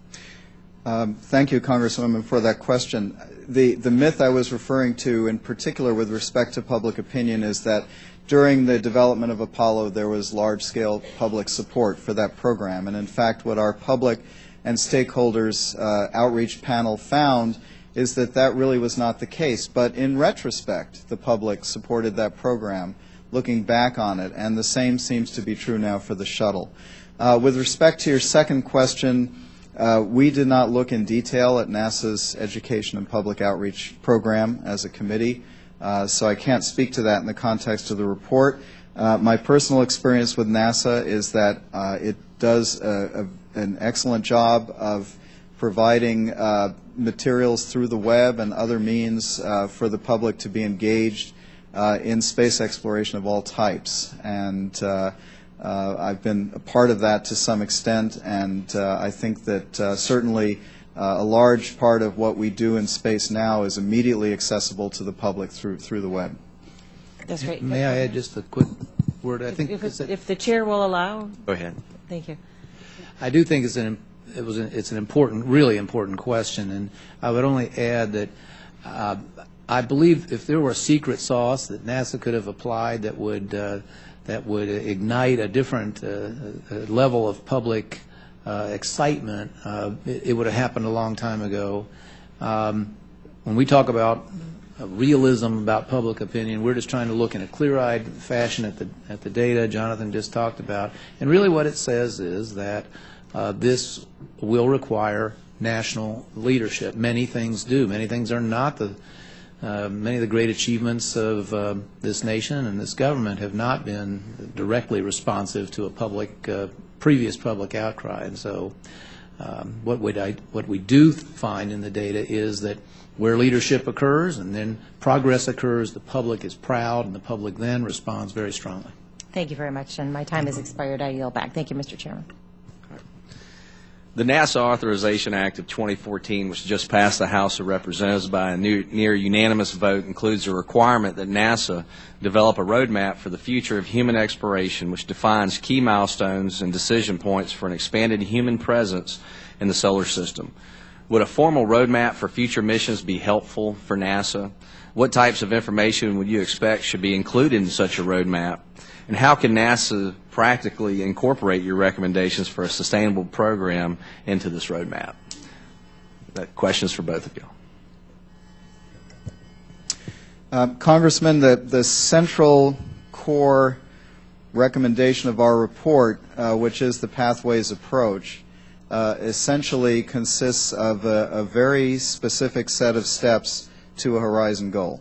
[SPEAKER 5] Thank you, Congresswoman, for that question. The myth I was referring to in particular with respect to public opinion is that during the development of Apollo there was large-scale public support for that program. And in fact, what our public and stakeholders outreach panel found is that that really was not the case. But in retrospect, the public supported that program, looking back on it, and the same seems to be true now for the shuttle. With respect to your second question, we did not look in detail at NASA's education and public outreach program as a committee, so I can't speak to that in the context of the report. My personal experience with NASA is that it does an excellent job of providing materials through the web and other means for the public to be engaged in space exploration of all types. And I've been a part of that to some extent, and I think that certainly a large part of what we do in space now is immediately accessible to the public through the web.
[SPEAKER 7] That's great.
[SPEAKER 4] May I add just a quick word? I think
[SPEAKER 7] if the chair will allow.
[SPEAKER 6] Go ahead.
[SPEAKER 7] Thank you.
[SPEAKER 4] I do think it's an important, really important question, and I would only add that I believe if there were a secret sauce that NASA could have applied that would ignite a different level of public excitement, it would have happened a long time ago. When we talk about realism about public opinion, we're just trying to look in a clear-eyed fashion at the data Jonathan just talked about, and really what it says is that this will require national leadership. Many things do. Many things are not many of the great achievements of this nation and this government have not been directly responsive to a previous public outcry. And so what we do find in the data is that where leadership occurs and then progress occurs, the public is proud and the public then responds very strongly.
[SPEAKER 7] Thank you very much, and my time has expired. I yield back. Thank you, Mr. Chairman.
[SPEAKER 8] The NASA Authorization Act of 2014, which just passed the House of Representatives by a near unanimous vote, includes a requirement that NASA develop a roadmap for the future of human exploration, which defines key milestones and decision points for an expanded human presence in the solar system. Would a formal roadmap for future missions be helpful for NASA? What types of information would you expect should be included in such a roadmap? And how can NASA practically incorporate your recommendations for a sustainable program into this roadmap? That question's for both of you.
[SPEAKER 5] Congressman, the central core recommendation of our report, which is the Pathways approach, essentially consists of a very specific set of steps to a horizon goal.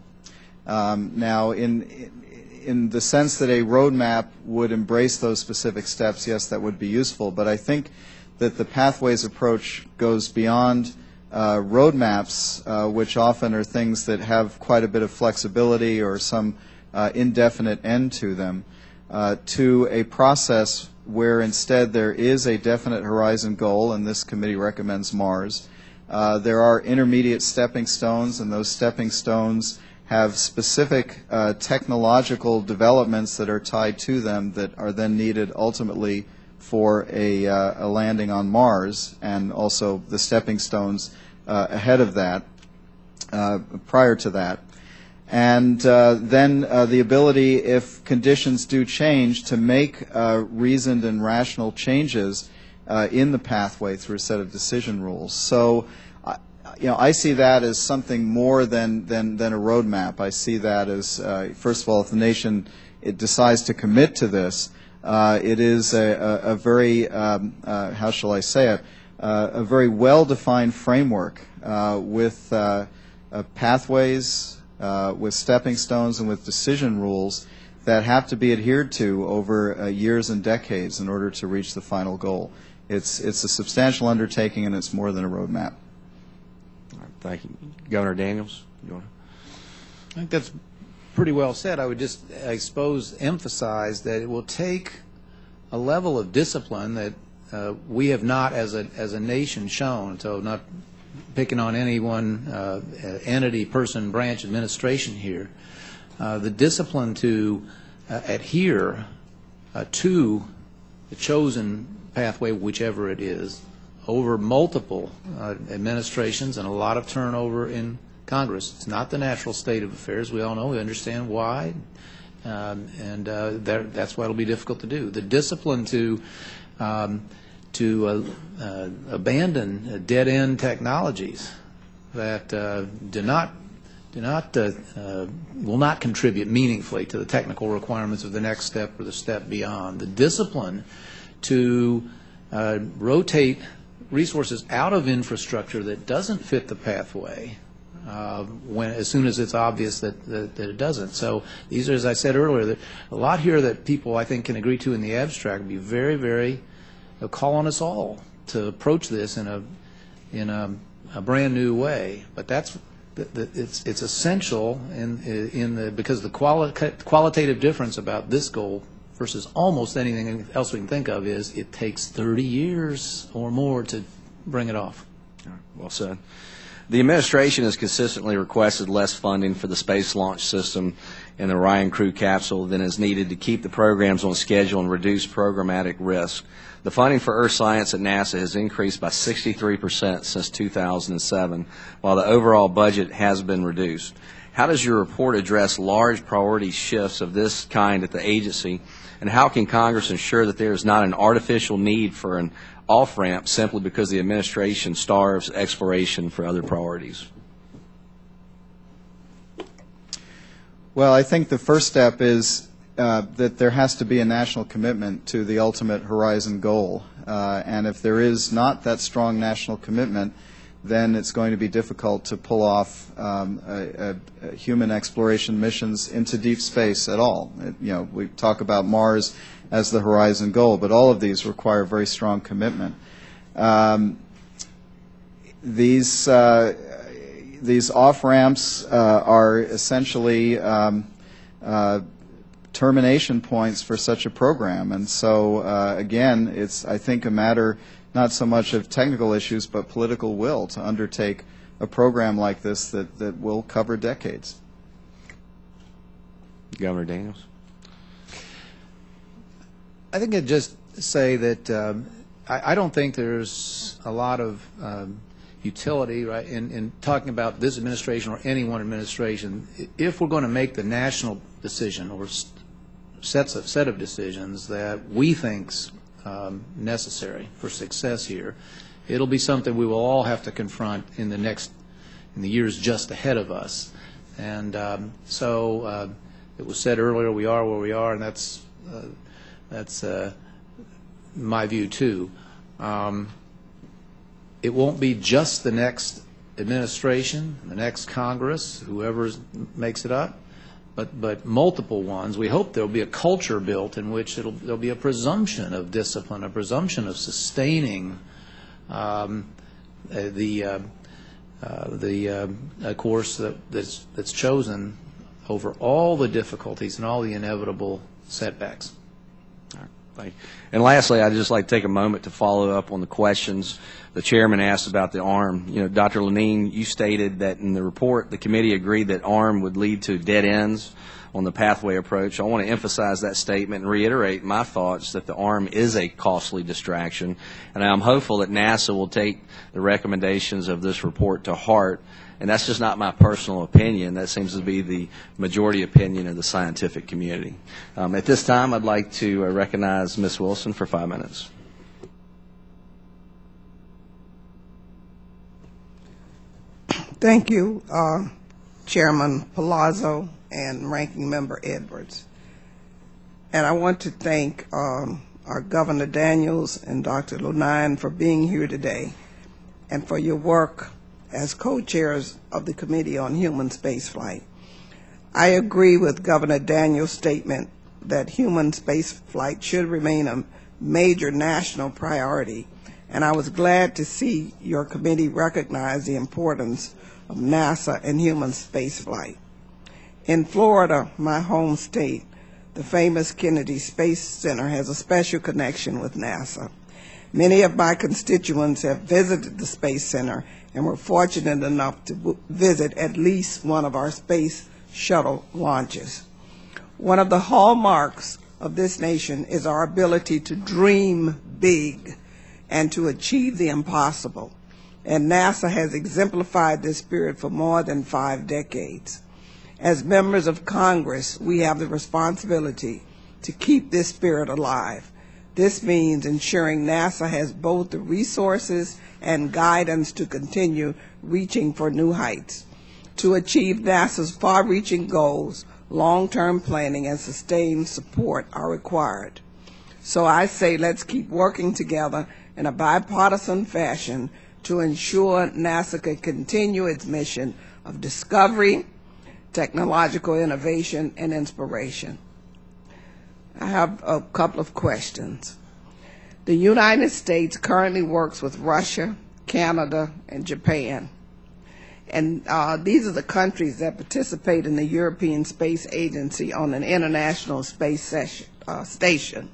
[SPEAKER 5] Now, in the sense that a roadmap would embrace those specific steps, yes, that would be useful. But I think that the Pathways approach goes beyond roadmaps, which often are things that have quite a bit of flexibility or some indefinite end to them, to a process where instead there is a definite horizon goal, and this committee recommends Mars. There are intermediate stepping stones, and those stepping stones have specific technological developments that are tied to them that are then needed ultimately for a landing on Mars, and also the stepping stones ahead of that, prior to that. And then the ability, if conditions do change, to make reasoned and rational changes in the pathway through a set of decision rules. So I see that as something more than a roadmap. I see that as, first of all, if the nation decides to commit to this, it is a very, how shall I say it, a very well-defined framework with pathways, with stepping stones, and with decision rules that have to be adhered to over years and decades in order to reach the final goal. It's a substantial undertaking, and it's more than a roadmap.
[SPEAKER 8] Thank you. Governor Daniels, you want
[SPEAKER 4] I think that's pretty well said. I would just, I suppose, emphasize that it will take a level of discipline that we have not, as a nation, shown. So, not picking on any one entity, person, branch, administration here. The discipline to adhere to the chosen pathway, whichever it is, over multiple administrations and a lot of turnover in Congress. It's not the natural state of affairs. We all know. We understand why, and that's why it'll be difficult to do. The discipline to abandon dead-end technologies that will not contribute meaningfully to the technical requirements of the next step or the step beyond. The discipline to rotate resources out of infrastructure that doesn't fit the pathway as soon as it's obvious that it doesn't. So these are, as I said earlier, a lot here that people, I think, can agree to in the abstract. Would be very, very call on us all to approach this in in a brand new way. But it's essential because the qualitative difference about this goal versus almost anything else we can think of is it takes 30 years or more to bring it off.
[SPEAKER 8] Well said. The administration has consistently requested less funding for the Space Launch System and the Orion Crew Capsule than is needed to keep the programs on schedule and reduce programmatic risk. The funding for Earth science at NASA has increased by 63% since 2007, while the overall budget has been reduced. How does your report address large priority shifts of this kind at the agency, and how can Congress ensure that there is not an artificial need for an off-ramp simply because the administration starves exploration for other priorities?
[SPEAKER 5] Well, I think the first step is that there has to be a national commitment to the ultimate Horizon goal. And if there is not that strong national commitment, then it's going to be difficult to pull off human exploration missions into deep space at all. We talk about Mars as the Horizon goal, but all of these require very strong commitment. These off-ramps are essentially termination points for such a program, and so again, it's, I think, a matter not so much of technical issues but political will to undertake a program like this that will cover decades.
[SPEAKER 8] Governor Daniels?
[SPEAKER 4] I think I'd just say that I don't think there's a lot of utility, right, in talking about this administration or any one administration. If we're going to make the national decision or set of decisions that we think's necessary for success here, it'll be something we will all have to confront in the years just ahead of us. And so it was said earlier, we are where we are, and that's my view too. It won't be just the next administration, the next Congress, whoever makes it up, but multiple ones. We hope there'll be a culture built in which there'll be a presumption of discipline, a presumption of sustaining the course that's chosen over all the difficulties and all the inevitable setbacks.
[SPEAKER 8] All right, thank you. And lastly, I'd just like to take a moment to follow up on the questions the chairman asked about the ARM. Dr. Lamine, you stated that in the report the committee agreed that ARM would lead to dead ends on the pathway approach. I want to emphasize that statement and reiterate my thoughts that the ARM is a costly distraction, and I'm hopeful that NASA will take the recommendations of this report to heart. And that's just not my personal opinion. That seems to be the majority opinion of the scientific community. At this time, I'd like to recognize Ms. Wilson for 5 minutes.
[SPEAKER 9] Thank you, Chairman Palazzo and Ranking Member Edwards. And I want to thank our Governor Daniels and Dr. Lamine for being here today and for your work as co-chairs of the Committee on Human Spaceflight. I agree with Governor Daniels' statement that human spaceflight should remain a major national priority, and I was glad to see your committee recognize the importance of NASA and human spaceflight. In Florida, my home state, the famous Kennedy Space Center has a special connection with NASA. Many of my constituents have visited the Space Center and were fortunate enough to visit at least one of our space shuttle launches. One of the hallmarks of this nation is our ability to dream big and to achieve the impossible. And NASA has exemplified this spirit for more than 5 decades. As members of Congress, we have the responsibility to keep this spirit alive. This means ensuring NASA has both the resources and guidance to continue reaching for new heights. To achieve NASA's far-reaching goals, long-term planning and sustained support are required. So I say let's keep working together in a bipartisan fashion to ensure NASA can continue its mission of discovery, technological innovation, and inspiration. I have a couple of questions. The United States currently works with Russia, Canada, and Japan. And these are the countries that participate in the European Space Agency on an international space station.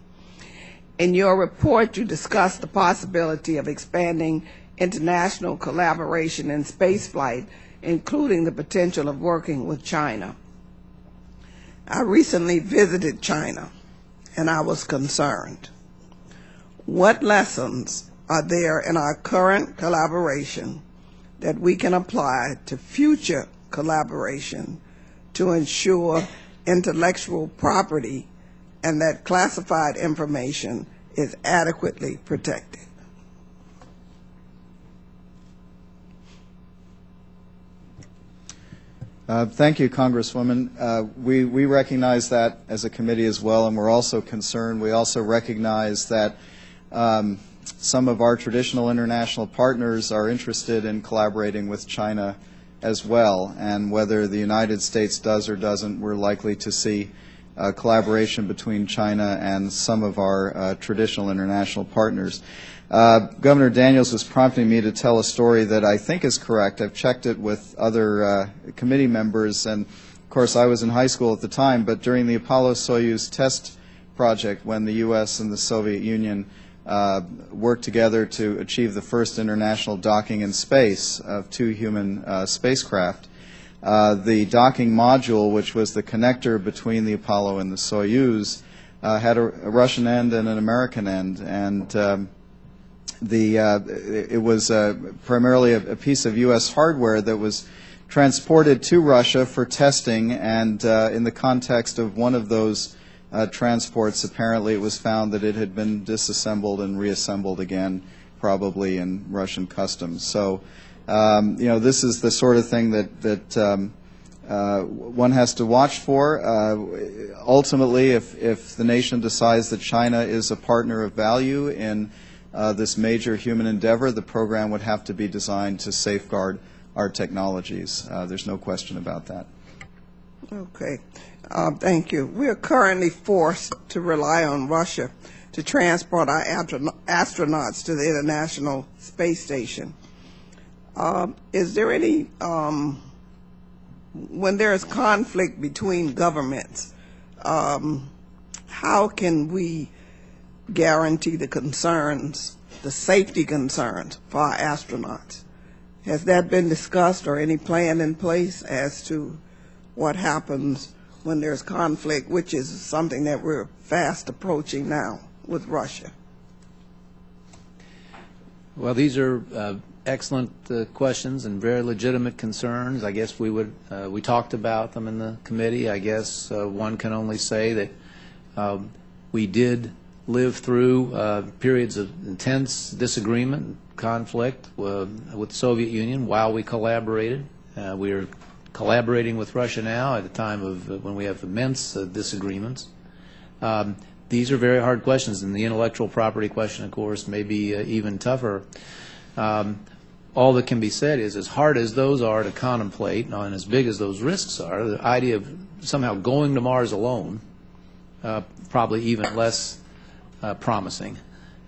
[SPEAKER 9] In your report, you discussed the possibility of expanding international collaboration in spaceflight, including the potential of working with China. I recently visited China, and I was concerned. What lessons are there in our current collaboration that we can apply to future collaboration to ensure intellectual property and that classified information is adequately protected?
[SPEAKER 5] Thank you, Congresswoman. We recognize that as a committee as well, and we're also concerned. We also recognize that some of our traditional international partners are interested in collaborating with China as well, and whether the United States does or doesn't, we're likely to see collaboration between China and some of our traditional international partners. Governor Daniels was prompting me to tell a story that I think is correct. I've checked it with other committee members, and of course I was in high school at the time, but during the Apollo-Soyuz test project, when the U.S. and the Soviet Union worked together to achieve the first international docking in space of 2 human spacecraft, the docking module, which was the connector between the Apollo and the Soyuz, had a Russian end and an American end, and it was primarily a piece of U.S. hardware that was transported to Russia for testing, and in the context of one of those transports, apparently it was found that it had been disassembled and reassembled again, probably in Russian customs. So, this is the sort of thing that one has to watch for. Ultimately, if the nation decides that China is a partner of value in this major human endeavor, the program would have to be designed to safeguard our technologies. There's no question about that.
[SPEAKER 9] Okay. Thank you. We are currently forced to rely on Russia to transport our astronauts to the International Space Station. Is there any, when there is conflict between governments, how can we guarantee the concerns, the safety concerns for our astronauts? Has that been discussed or any plan in place as to what happens when there's conflict, which is something that we're fast approaching now with Russia?
[SPEAKER 4] Well, these are excellent questions and very legitimate concerns. I guess we talked about them in the committee. I guess one can only say that we did live through periods of intense disagreement, conflict with the Soviet Union while we collaborated. We are collaborating with Russia now at a time of when we have immense disagreements. These are very hard questions, and the intellectual property question, of course, may be even tougher. All that can be said is, as hard as those are to contemplate, and as big as those risks are, the idea of somehow going to Mars alone, probably even less promising,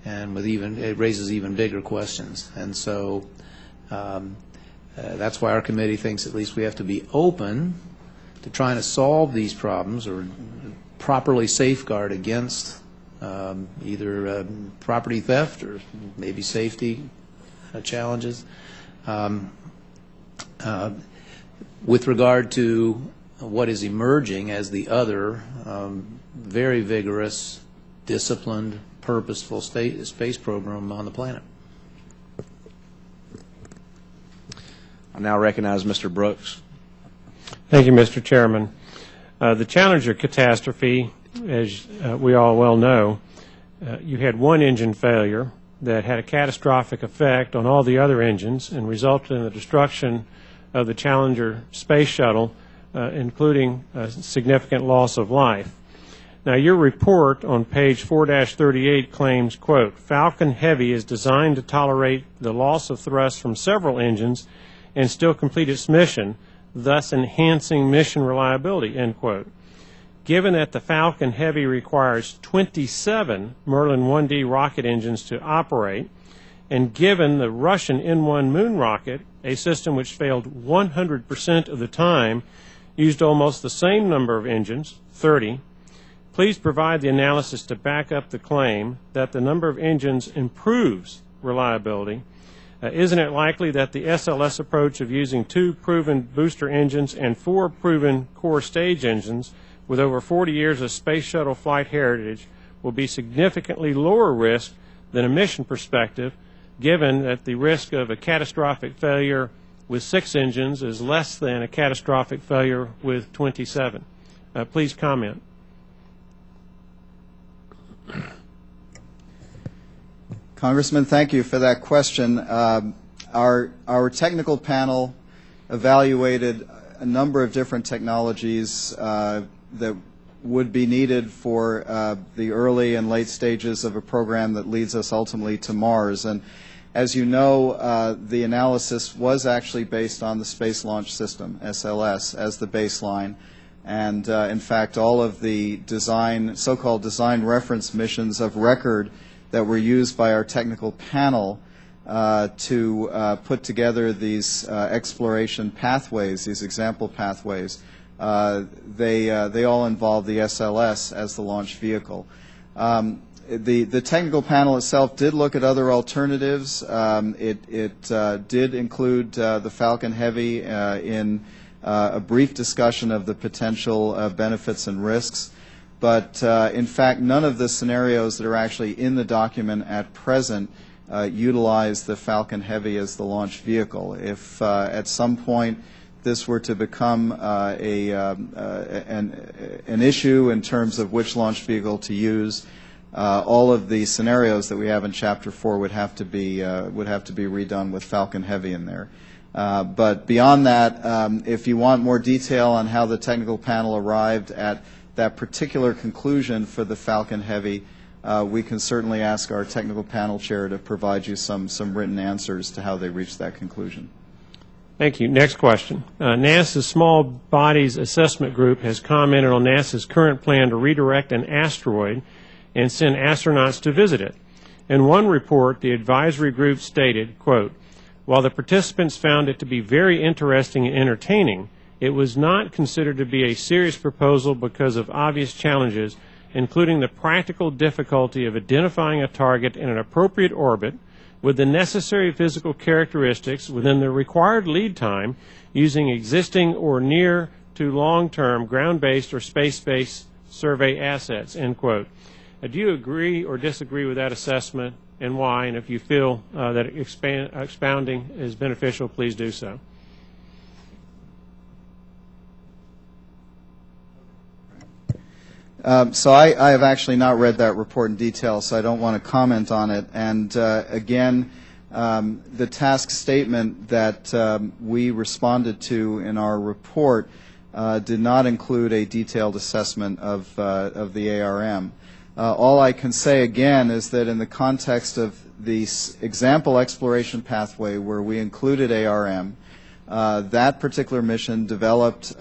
[SPEAKER 4] and it raises even bigger questions. And so that's why our committee thinks at least we have to be open to trying to solve these problems or properly safeguard against either property theft or maybe safety challenges. With regard to what is emerging as the other very vigorous, disciplined, purposeful space program on the planet.
[SPEAKER 8] I now recognize Mr. Brooks.
[SPEAKER 10] Thank you, Mr. Chairman. The Challenger catastrophe, as we all well know, you had one engine failure that had a catastrophic effect on all the other engines and resulted in the destruction of the Challenger space shuttle, including a significant loss of life. Now, your report on page 4-38 claims, quote, Falcon Heavy is designed to tolerate the loss of thrust from several engines and still complete its mission, thus enhancing mission reliability, end quote. Given that the Falcon Heavy requires 27 Merlin 1D rocket engines to operate, And given the Russian N-1 moon rocket, a system which failed 100% of the time, used almost the same number of engines, 30, please provide the analysis to back up the claim that the number of engines improves reliability. Isn't it likely that the SLS approach of using 2 proven booster engines and 4 proven core stage engines with over 40 years of space shuttle flight heritage will be significantly lower risk than a mission perspective, given that the risk of a catastrophic failure with 6 engines is less than a catastrophic failure with 27? Please comment.
[SPEAKER 5] Congressman, thank you for that question. Our technical panel evaluated a number of different technologies that would be needed for the early and late stages of a program that leads us ultimately to Mars. And as you know, the analysis was actually based on the Space Launch System, SLS, as the baseline. And in fact, all of the so-called design reference missions of record that were used by our technical panel to put together these exploration pathways, these example pathways, they all involve the SLS as the launch vehicle. The technical panel itself did look at other alternatives. It did include the Falcon Heavy in a brief discussion of the potential benefits and risks. But in fact, none of the scenarios that are actually in the document at present utilize the Falcon Heavy as the launch vehicle. If at some point this were to become an issue in terms of which launch vehicle to use, all of the scenarios that we have in Chapter 4 would have to be redone with Falcon Heavy in there. But beyond that, if you want more detail on how the technical panel arrived at that particular conclusion for the Falcon Heavy, we can certainly ask our technical panel chair to provide you some written answers to how they reached that conclusion.
[SPEAKER 10] Thank you. Next question. NASA's Small Bodies Assessment Group has commented on NASA's current plan to redirect an asteroid and send astronauts to visit it. In one report, the advisory group stated, quote, "While the participants found it to be very interesting and entertaining, it was not considered to be a serious proposal because of obvious challenges, including the practical difficulty of identifying a target in an appropriate orbit with the necessary physical characteristics within the required lead time using existing or near to long-term ground-based or space-based survey assets," end quote. Do you agree or disagree with that assessment, and why? And if you feel that expounding is beneficial, please do so.
[SPEAKER 5] So I have actually not read that report in detail, so I don't want to comment on it. And again, the task statement that we responded to in our report did not include a detailed assessment of the ARM. All I can say again is that in the context of the example exploration pathway where we included ARM, that particular mission developed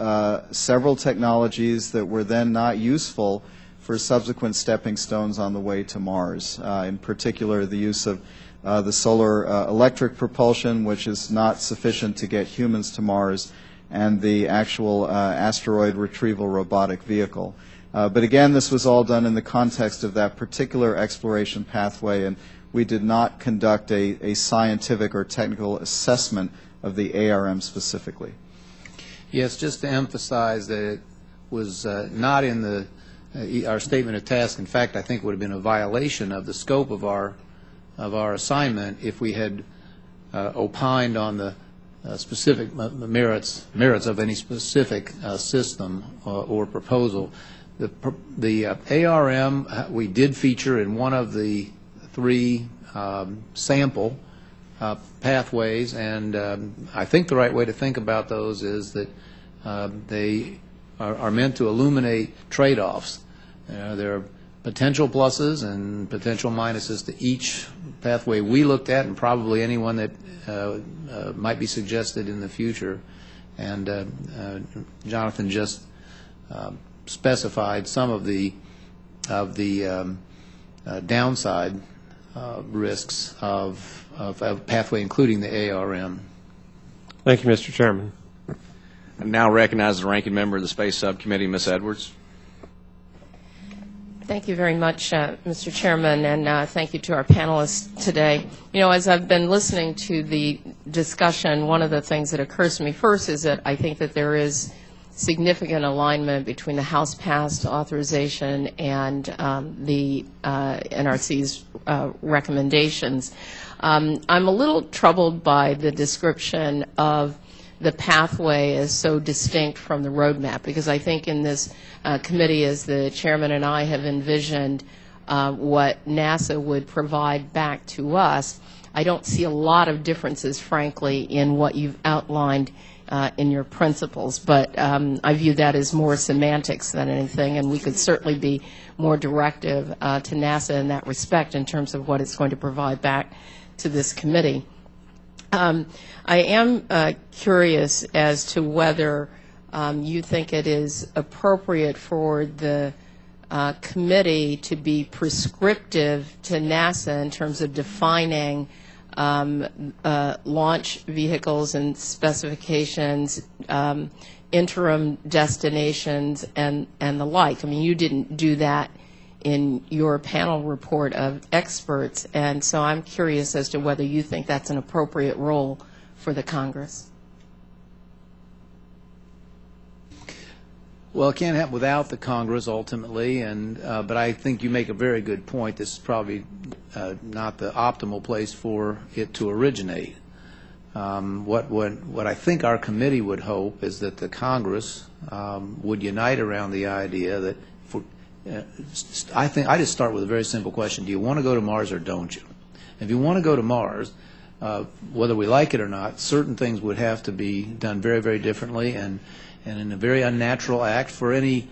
[SPEAKER 5] several technologies that were then not useful for subsequent stepping stones on the way to Mars. In particular, the use of the solar electric propulsion, which is not sufficient to get humans to Mars, and the actual asteroid retrieval robotic vehicle. But again, this was all done in the context of that particular exploration pathway, and we did not conduct a scientific or technical assessment of the ARM specifically.
[SPEAKER 4] Yes, just to emphasize that it was not in our statement of task. In fact, I think it would have been a violation of the scope of our assignment if we had opined on the specific merits of any specific system or proposal. The ARM we did feature in one of the 3 sample pathways, and I think the right way to think about those is that they are meant to illuminate trade-offs. There are potential pluses and potential minuses to each pathway we looked at, and probably any one that might be suggested in the future. And Jonathan just specified some of the downside risks of a pathway, including the ARM.
[SPEAKER 10] Thank you, Mr. Chairman.
[SPEAKER 8] I now recognize the ranking member of the Space Subcommittee, Ms. Edwards.
[SPEAKER 11] Thank you very much, Mr. Chairman, and thank you to our panelists today. You know, as I've been listening to the discussion, one of the things that occurs to me first is that I think that there is significant alignment between the House-passed authorization and the NRC's recommendations. I'm a little troubled by the description of the pathway as so distinct from the roadmap, because I think in this committee, as the chairman and I have envisioned what NASA would provide back to us, I don't see a lot of differences, frankly, in what you've outlined in your principles, but I view that as more semantics than anything, and we could certainly be more directive to NASA in that respect in terms of what it's going to provide back to this committee. I am curious as to whether you think it is appropriate for the committee to be prescriptive to NASA in terms of defining launch vehicles and specifications, interim destinations, and the like. I mean, you didn't do that in your panel report of experts, and so I'm curious as to whether you think that's an appropriate role for the Congress.
[SPEAKER 4] Well, it can't happen without the Congress ultimately, and but I think you make a very good point. This is probably not the optimal place for it to originate. What I think our committee would hope is that the Congress would unite around the idea that I just start with a very simple question. Do you want to go to Mars or don't you? If you want to go to Mars, whether we like it or not, certain things would have to be done very, very differently and in a very unnatural act for any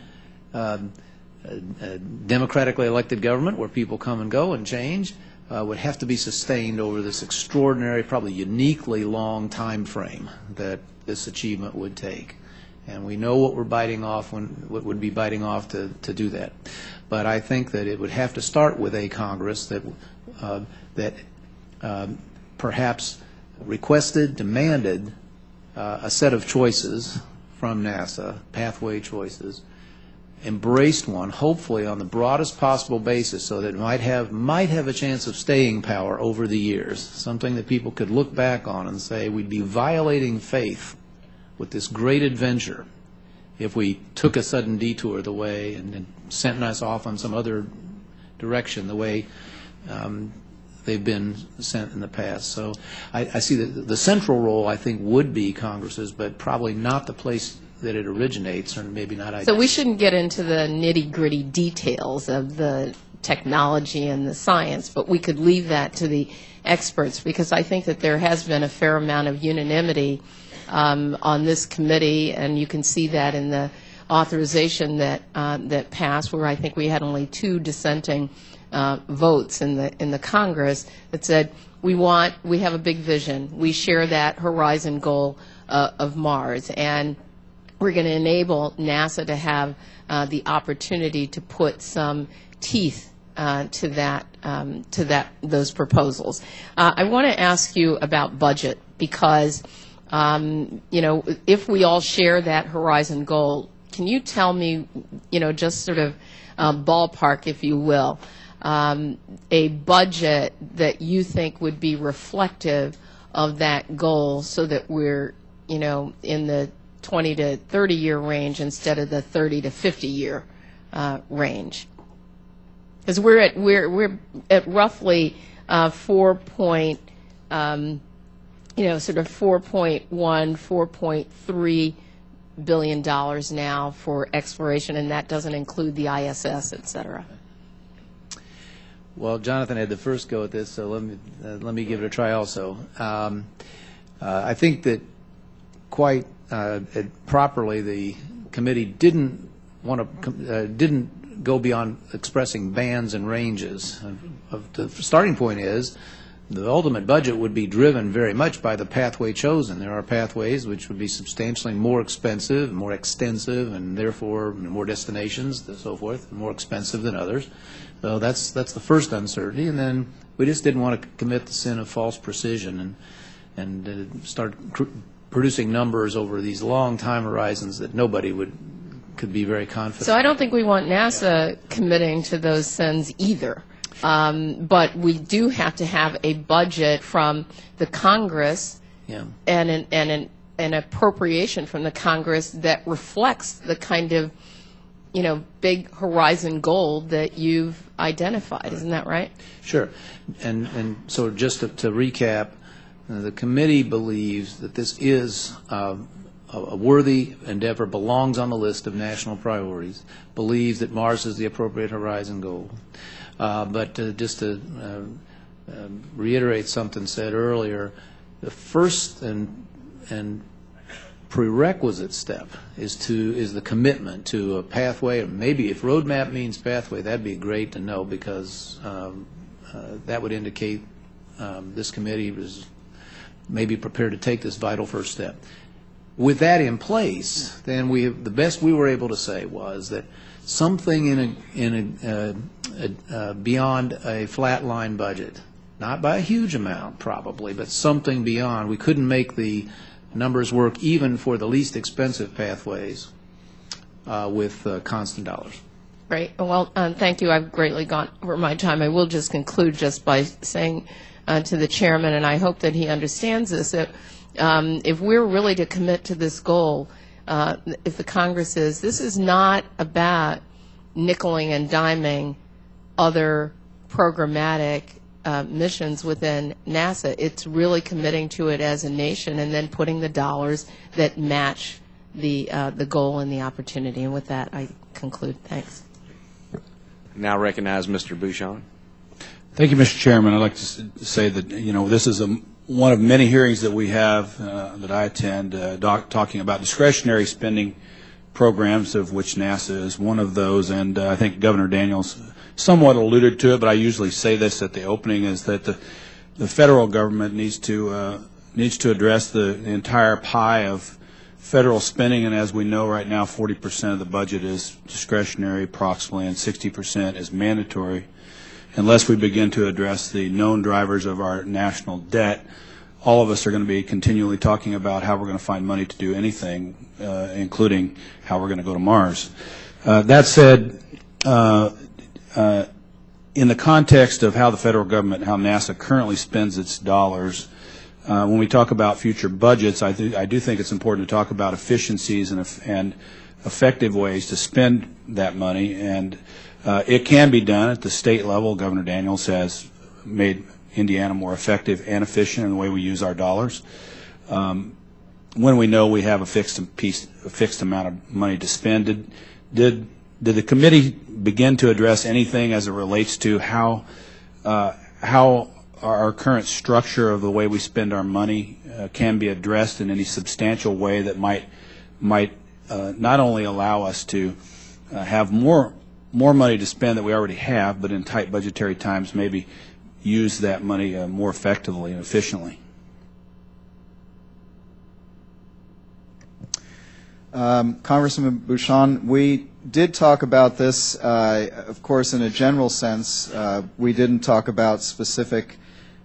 [SPEAKER 4] democratically elected government where people come and go and change would have to be sustained over this extraordinary, probably uniquely long time frame that this achievement would take. And we know what we're biting off, what would be biting off to do that. But I think that it would have to start with a Congress that perhaps requested, demanded a set of choices from NASA, pathway choices, embraced one, hopefully on the broadest possible basis so that it might have a chance of staying power over the years, something that people could look back on and say we'd be violating faith with this great adventure if we took a sudden detour the way and sent us off on some other direction the way they've been sent in the past. So I see that the central role, I think, would be Congress's, but probably not the place that it originates, or maybe not ideal.
[SPEAKER 11] So we shouldn't get into the nitty-gritty details of the technology and the science, but we could leave that to the experts, because I think that there has been a fair amount of unanimity on this committee, and you can see that in the authorization that passed, where I think we had only 2 dissenting votes in the Congress that said we have a big vision, we share that horizon goal of Mars, and we're going to enable NASA to have the opportunity to put some teeth to those proposals. I want to ask you about budget, because if we all share that horizon goal, can you tell me, just sort of ballpark, if you will, a budget that you think would be reflective of that goal, so that we're, in the 20 to 30 year range instead of the 30 to 50 year range? Because we're at roughly 4.1, $4.3 billion now for exploration, and that doesn't include the ISS, et cetera.
[SPEAKER 4] Well, Jonathan had the first go at this, so let me give it a try also. I think that quite properly the committee didn't go beyond expressing bands and ranges. The starting point is the ultimate budget would be driven very much by the pathway chosen. There are pathways which would be substantially more expensive, more extensive, and therefore more destinations and so forth, more expensive than others. So that's the first uncertainty. And then we just didn't want to commit the sin of false precision and start producing numbers over these long time horizons that nobody could be very confident.
[SPEAKER 11] So I don't think we want NASA committing to those sins either. But we do have to have a budget from the Congress and an appropriation from the Congress that reflects the kind of, big horizon goal that you've identified. Right. Isn't that right?
[SPEAKER 4] Sure. And so just to recap, the committee believes that this is a worthy endeavor, belongs on the list of national priorities, believes that Mars is the appropriate horizon goal. But just to reiterate something said earlier, the first and prerequisite step is the commitment to a pathway. Maybe if roadmap means pathway, that'd be great to know, because that would indicate this committee was maybe prepared to take this vital first step. With that in place, then the best we were able to say was that something beyond a flatline budget, not by a huge amount probably, but something beyond. We couldn't make the numbers work even for the least expensive pathways with constant dollars.
[SPEAKER 11] Great. Well, thank you. I've greatly gone over my time. I will just conclude just by saying to the chairman, and I hope that he understands this, that if we're really to commit to this goal, if the Congress is, this is not about nickeling and diming other programmatic missions within NASA. It's really committing to it as a nation and then putting the dollars that match the goal and the opportunity. And with that, I conclude. Thanks.
[SPEAKER 8] Now recognize Mr. Bouchon.
[SPEAKER 3] Thank you, Mr. Chairman. I'd like to say that, this is one of many hearings that we have that I attend talking about discretionary spending programs, of which NASA is one of those. And I think Governor Daniels somewhat alluded to it, but I usually say this at the opening, is that the federal government needs to address the entire pie of federal spending. And as we know right now, 40% of the budget is discretionary approximately, and 60% is mandatory. Unless we begin to address the known drivers of our national debt, all of us are going to be continually talking about how we're going to find money to do anything, including how we're going to go to Mars. That said, in the context of how the federal government, how NASA currently spends its dollars, when we talk about future budgets, I do think it's important to talk about efficiencies and effective ways to spend that money. And it can be done at the state level. Governor Daniels has made Indiana more effective and efficient in the way we use our dollars. When we know we have a fixed amount of money to spend, did the committee begin to address anything as it relates to how our current structure of the way we spend our money can be addressed in any substantial way that might not only allow us to have more money to spend that we already have, but in tight budgetary times maybe use that money more effectively and efficiently?
[SPEAKER 5] Congressman Bouchon, we did talk about this, of course, in a general sense. We didn't talk about specific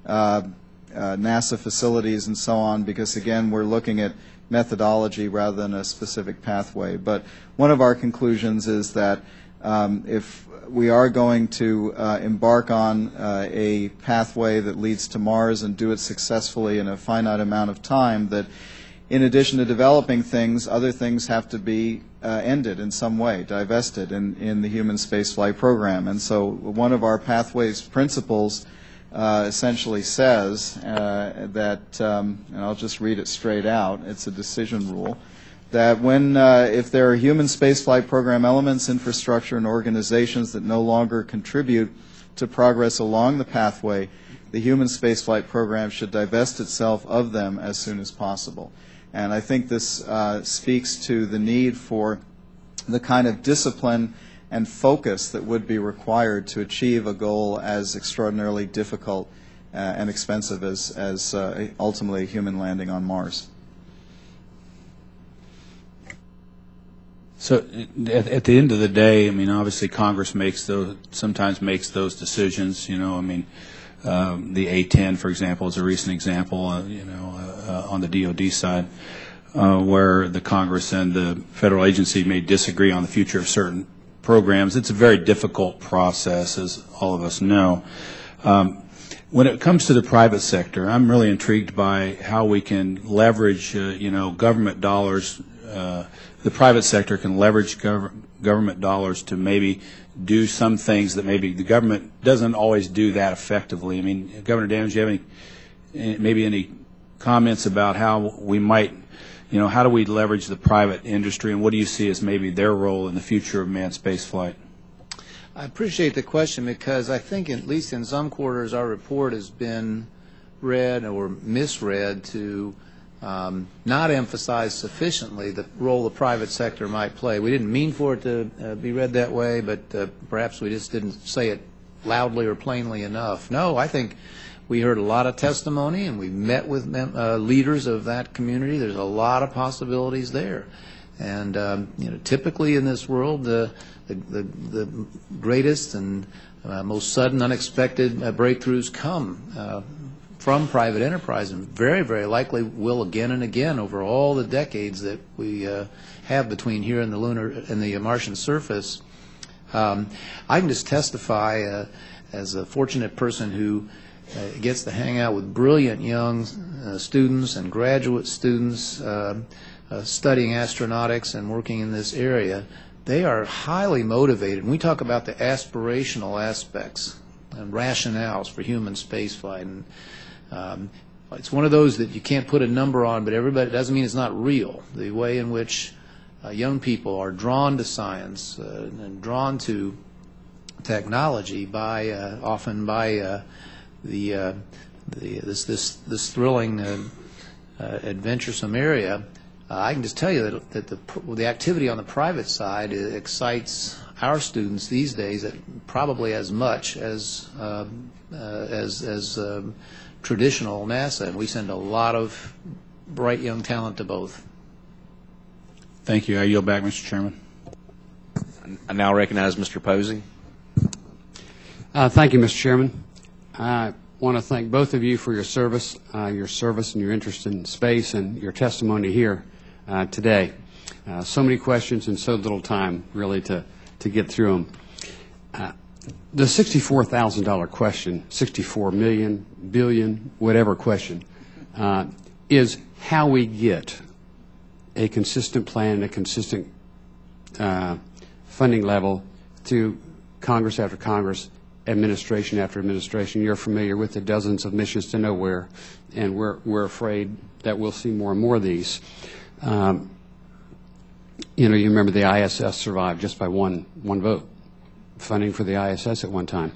[SPEAKER 5] NASA facilities and so on because, again, we're looking at methodology rather than a specific pathway. But one of our conclusions is that if we are going to embark on a pathway that leads to Mars and do it successfully in a finite amount of time, that in addition to developing things, other things have to be ended in some way, divested in the human spaceflight program. And so one of our pathways principles essentially says that, and I'll just read it straight out, it's a decision rule, that if there are human spaceflight program elements, infrastructure, and organizations that no longer contribute to progress along the pathway, the human spaceflight program should divest itself of them as soon as possible. And I think this speaks to the need for the kind of discipline and focus that would be required to achieve a goal as extraordinarily difficult and expensive as ultimately a human landing on Mars.
[SPEAKER 3] So at the end of the day, I mean, obviously Congress sometimes makes those decisions. You know, I mean, the A-10, for example, is a recent example. On the DoD side, where the Congress and the federal agency may disagree on the future of certain programs. It's a very difficult process, as all of us know. When it comes to the private sector, I'm really intrigued by how we can leverage, government dollars. The private sector can leverage government dollars to maybe do some things that maybe the government doesn't always do that effectively. I mean, Governor Daniels, do you have any comments about how we might, how do we leverage the private industry, and what do you see as maybe their role in the future of manned space flight?
[SPEAKER 4] I appreciate the question, because I think at least in some quarters our report has been read or misread to not emphasize sufficiently the role the private sector might play. We didn't mean for it to be read that way, but perhaps we just didn't say it loudly or plainly enough. No, I think we heard a lot of testimony, and we met with leaders of that community. There's a lot of possibilities there. And typically in this world, the greatest and most sudden, unexpected breakthroughs come from private enterprise, and very, very likely will again and again over all the decades that we have between here and the lunar and the Martian surface. I can just testify as a fortunate person who gets to hang out with brilliant young students and graduate students studying astronautics and working in this area. They are highly motivated. When we talk about the aspirational aspects and rationales for human spaceflight, and it's one of those that you can't put a number on, but everybody, it doesn't mean it's not real. The way in which young people are drawn to science and drawn to technology often by this thrilling, adventuresome area. I can just tell you that the activity on the private side excites our students these days probably as much as traditional NASA, and we send a lot of bright young talent to both.
[SPEAKER 3] Thank you. I yield back, Mr. Chairman.
[SPEAKER 8] I now recognize Mr. Posey.
[SPEAKER 12] Thank you, Mr. Chairman. I want to thank both of you for your service and your interest in space and your testimony here today. So many questions and so little time, really, to get through them. The $64,000 question, 64 million, billion, whatever question, is how we get a consistent plan, a consistent funding level to Congress after Congress, administration after administration. You're familiar with the dozens of missions to nowhere, and we're afraid that we'll see more and more of these. You remember the ISS survived just by one vote, funding for the ISS at one time.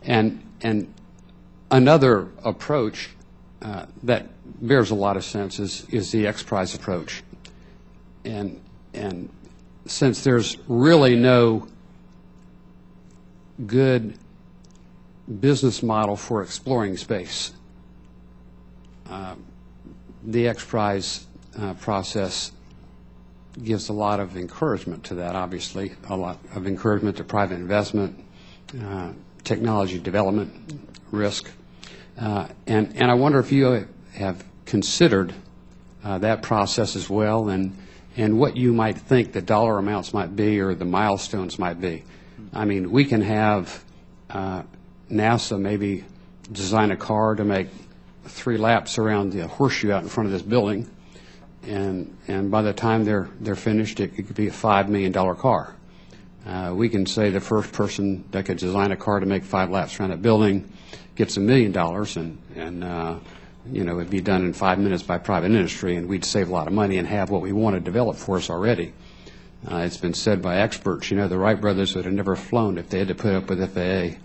[SPEAKER 12] And another approach that bears a lot of sense is the X Prize approach. And since there's really no good business model for exploring space, the X Prize process gives a lot of encouragement to that, obviously, a lot of encouragement to private investment, technology development, risk. And I wonder if you have considered that process as well, and what you might think the dollar amounts might be or the milestones might be. I mean, we can have NASA maybe design a car to make 3 laps around the horseshoe out in front of this building, and by the time they're finished, it could be a $5 million car. We can say the first person that could design a car to make 5 laps around that building gets $1 million, and it'd be done in 5 minutes by private industry, and we'd save a lot of money and have what we want to develop for us already. It's been said by experts, the Wright brothers would have never flown if they had to put up with FAA,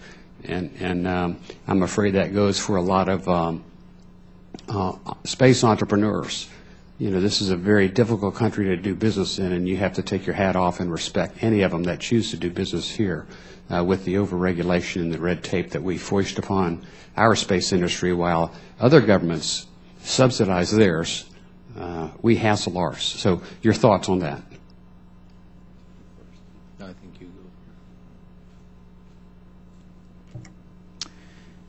[SPEAKER 12] and I'm afraid that goes for a lot of space entrepreneurs. this is a very difficult country to do business in, and you have to take your hat off and respect any of them that choose to do business here with the overregulation and the red tape that we foist upon our space industry while other governments subsidize theirs. We hassle ours. So your thoughts on that?
[SPEAKER 4] I think you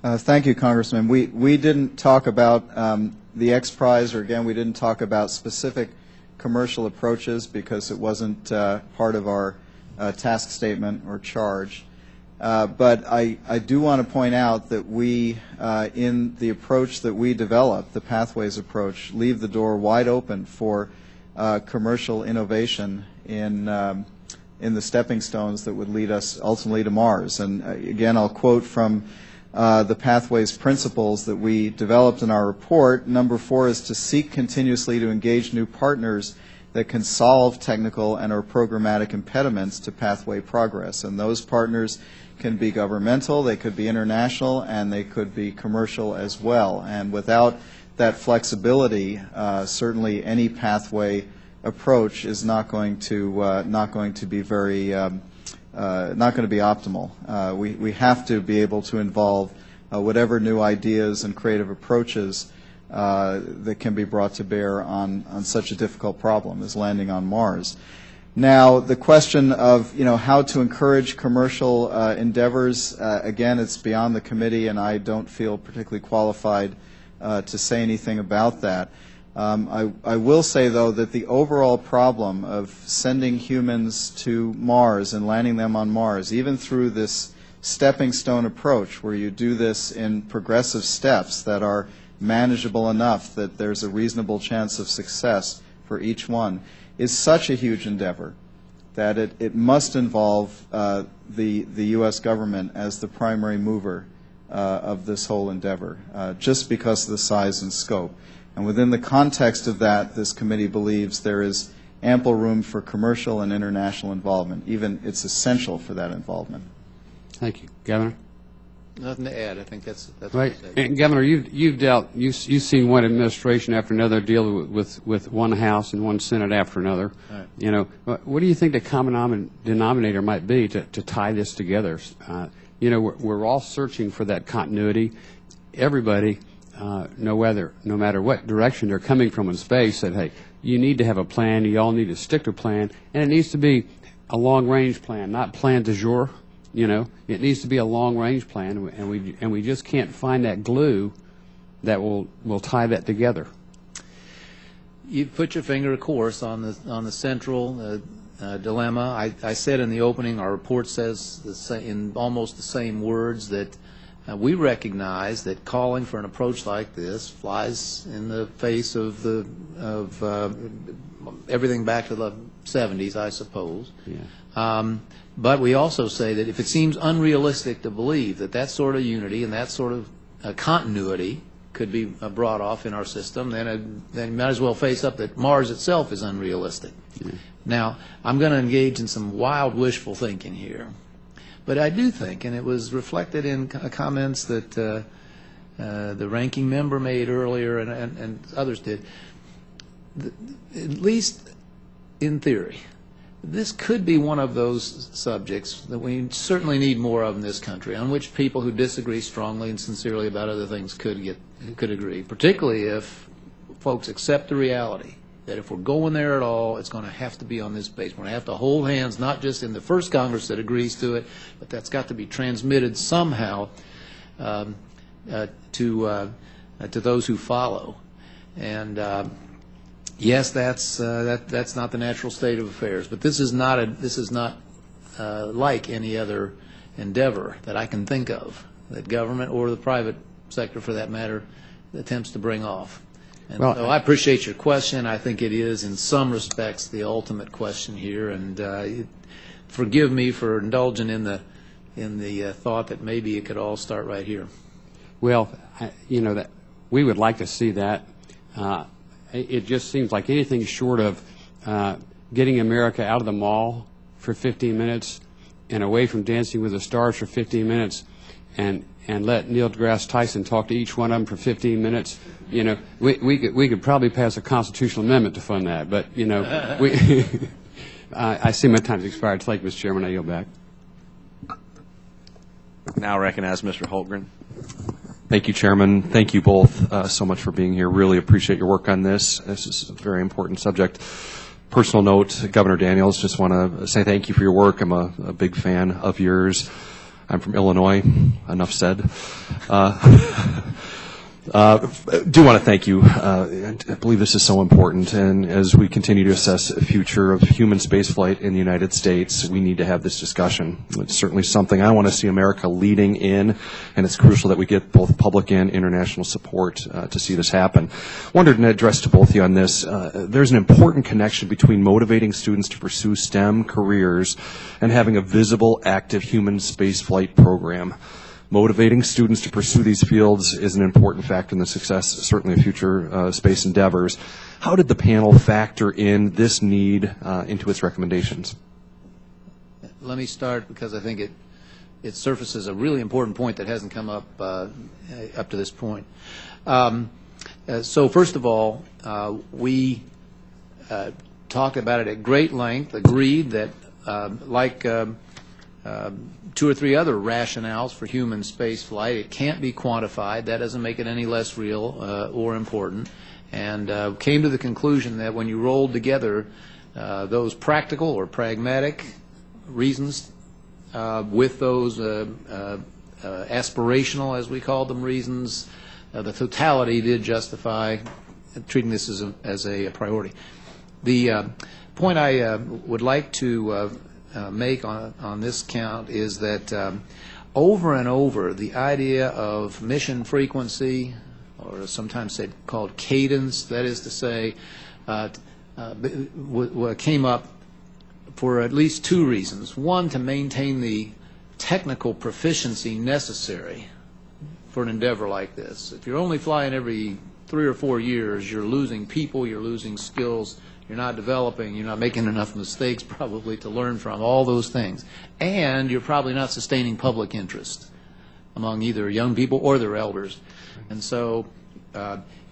[SPEAKER 5] go. Thank you, Congressman. We didn't talk about the X Prize, or again, we didn't talk about specific commercial approaches because it wasn't part of our task statement or charge. But I do want to point out that we, in the approach that we developed, the Pathways approach, leave the door wide open for commercial innovation in the stepping stones that would lead us ultimately to Mars. And again, I'll quote from the Pathways principles that we developed in our report. Number 4 is to seek continuously to engage new partners that can solve technical and or programmatic impediments to pathway progress. And those partners can be governmental, they could be international, and they could be commercial as well. And without that flexibility, certainly any pathway approach is not going to be very not going to be optimal. We have to be able to involve whatever new ideas and creative approaches that can be brought to bear on such a difficult problem as landing on Mars. Now, the question of how to encourage commercial endeavors, again, it's beyond the committee, and I don't feel particularly qualified to say anything about that. I will say, though, that the overall problem of sending humans to Mars and landing them on Mars, even through this stepping stone approach where you do this in progressive steps that are manageable enough that there's a reasonable chance of success for each one, is such a huge endeavor that it must involve the U.S. government as the primary mover of this whole endeavor, just because of the size and scope. And within the context of that, this committee believes there is ample room for commercial and international involvement. Even it's essential for that involvement.
[SPEAKER 12] Thank you. Governor?
[SPEAKER 4] Nothing to add. I think that's
[SPEAKER 12] right.
[SPEAKER 4] what I said.
[SPEAKER 12] And Governor, you've seen one administration after another deal with one House and one Senate after another. Right. What do you think the common denominator might be to tie this together? We're all searching for that continuity. Everybody, no matter what direction they're coming from in space, said, hey, you need to have a plan. You all need to stick to a plan, and it needs to be a long-range plan, not plan du jour. It needs to be a long-range plan, and we just can't find that glue that will tie that together.
[SPEAKER 4] You put your finger, of course, on the central dilemma. I said in the opening, our report says in almost the same words that we recognize that calling for an approach like this flies in the face of everything back to the 70s, I suppose. Yeah. But we also say that if it seems unrealistic to believe that sort of unity and that sort of continuity could be brought off in our system, then you might as well face up that Mars itself is unrealistic. Yeah. Now, I'm going to engage in some wild wishful thinking here. But I do think, and it was reflected in comments that the ranking member made earlier and others did, at least in theory, this could be one of those subjects that we certainly need more of in this country, on which people who disagree strongly and sincerely about other things could agree, particularly if folks accept the reality that if we're going there at all, it's going to have to be on this base. We're going to have to hold hands, not just in the first Congress that agrees to it, but that's got to be transmitted somehow to those who follow. And yes, that's not the natural state of affairs, but this is not like any other endeavor that I can think of that government or the private sector, for that matter, attempts to bring off. And so I appreciate your question. I think it is, in some respects, the ultimate question here. And forgive me for indulging in the thought that maybe it could all start right here.
[SPEAKER 12] Well, that we would like to see that. It just seems like anything short of getting America out of the mall for 15 minutes and away from Dancing with the Stars for 15 minutes and let Neil deGrasse Tyson talk to each one of them for 15 minutes, you know, we could probably pass a constitutional amendment to fund that. But, you know, I see my time's expired. Thank you, Mr. Chairman. I yield back.
[SPEAKER 8] Now recognize Mr. Holdren. Thank you, Chairman. Thank you both so much for being here. Really appreciate your work on this. This is a very important subject. Personal note, Governor Daniels, just want to say thank you for your work. I'm a big fan of yours. I'm from Illinois. Enough said. Do want to thank you. I believe this is so important, and as we continue to assess the future of human spaceflight in the United States, we need to have this discussion. It's certainly something I want to see America leading in, and it's crucial that we get both public and international support to see this happen. Wanted to address to both of you on this. There's an important connection between motivating students to pursue STEM careers and having a visible, active human spaceflight program. Motivating students to pursue these fields is an important factor in the success, certainly of future space endeavors. How did the panel factor in this need into its recommendations?
[SPEAKER 4] Let me start because I think it surfaces a really important point that hasn't come up up to this point. So first of all, we talked about it at great length, agreed that like two or three other rationales for human space flight, it can't be quantified. That doesn't make it any less real or important. And came to the conclusion that when you rolled together those practical or pragmatic reasons with those aspirational, as we called them, reasons, the totality did justify treating this as a priority. The point I would like to make on this count is that over and over the idea of mission frequency, or sometimes called cadence, that is to say, came up for at least two reasons. One, to maintain the technical proficiency necessary for an endeavor like this. If you're only flying every 3 or 4 years, you're losing people, you're losing skills, you're not developing, you're not making enough mistakes probably to learn from, all those things. And you're probably not sustaining public interest among either young people or their elders. And so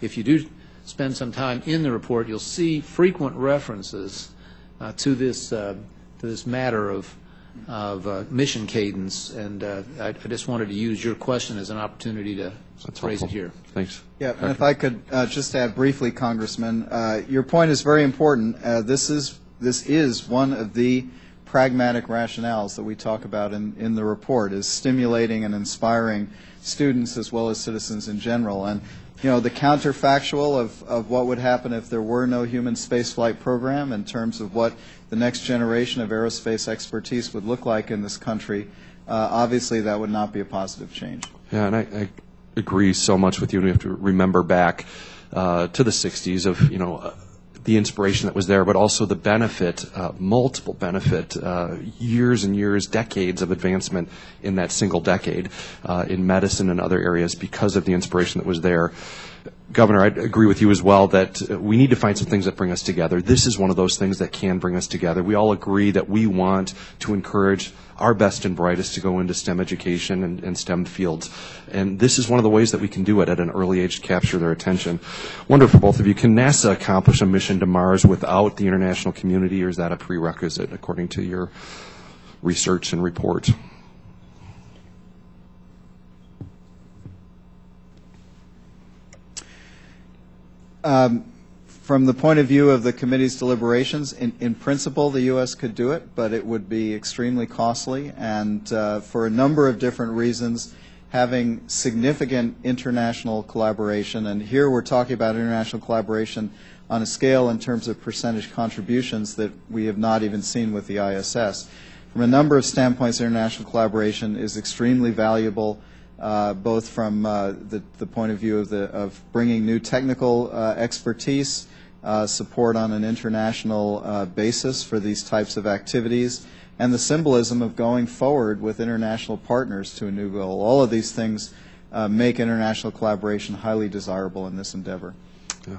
[SPEAKER 4] if you do spend some time in the report, you'll see frequent references to this matter of mission cadence. And I just wanted to use your question as an opportunity to raise it here.
[SPEAKER 8] Thanks.
[SPEAKER 5] Yeah, and if I could just add briefly, Congressman, your point is very important. This is one of the pragmatic rationales that we talk about in the report, is stimulating and inspiring students as well as citizens in general. And you know, the counterfactual of what would happen if there were no human spaceflight program in terms of what the next generation of aerospace expertise would look like in this country, obviously that would not be a positive change.
[SPEAKER 8] Yeah, and I agree so much with you. We have to remember back to the 60s of, you know, the inspiration that was there, but also the benefit, multiple benefit, years and years, decades of advancement in that single decade in medicine and other areas because of the inspiration that was there. Governor, I agree with you as well that we need to find some things that bring us together. This is one of those things that can bring us together. We all agree that we want to encourage our best and brightest to go into STEM education and STEM fields. And this is one of the ways that we can do it at an early age to capture their attention. Wonder for both of you, can NASA accomplish a mission to Mars without the international community, or is that a prerequisite according to your research and report?
[SPEAKER 5] From the point of view of the committee's deliberations, in principle the U.S. could do it, but it would be extremely costly, and for a number of different reasons, having significant international collaboration, and here we're talking about international collaboration on a scale in terms of percentage contributions that we have not even seen with the ISS. From a number of standpoints, international collaboration is extremely valuable, both from the point of view of bringing new technical expertise, support on an international basis for these types of activities, and the symbolism of going forward with international partners to a new goal. All of these things make international collaboration highly desirable in this endeavor.
[SPEAKER 8] Yeah.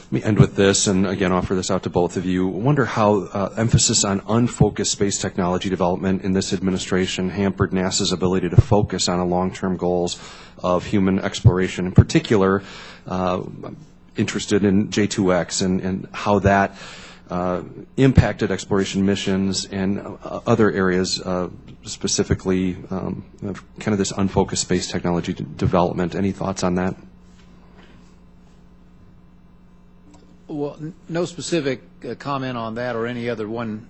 [SPEAKER 13] Let me end with this, and again, offer this out to both of you. I wonder how emphasis on unfocused space technology development in this administration hampered NASA's ability to focus on the long-term goals of human exploration. In particular, interested in J2X and how that impacted exploration missions and other areas, specifically kind of this unfocused space technology development. Any thoughts on that?
[SPEAKER 4] Well, no specific comment on that or any other one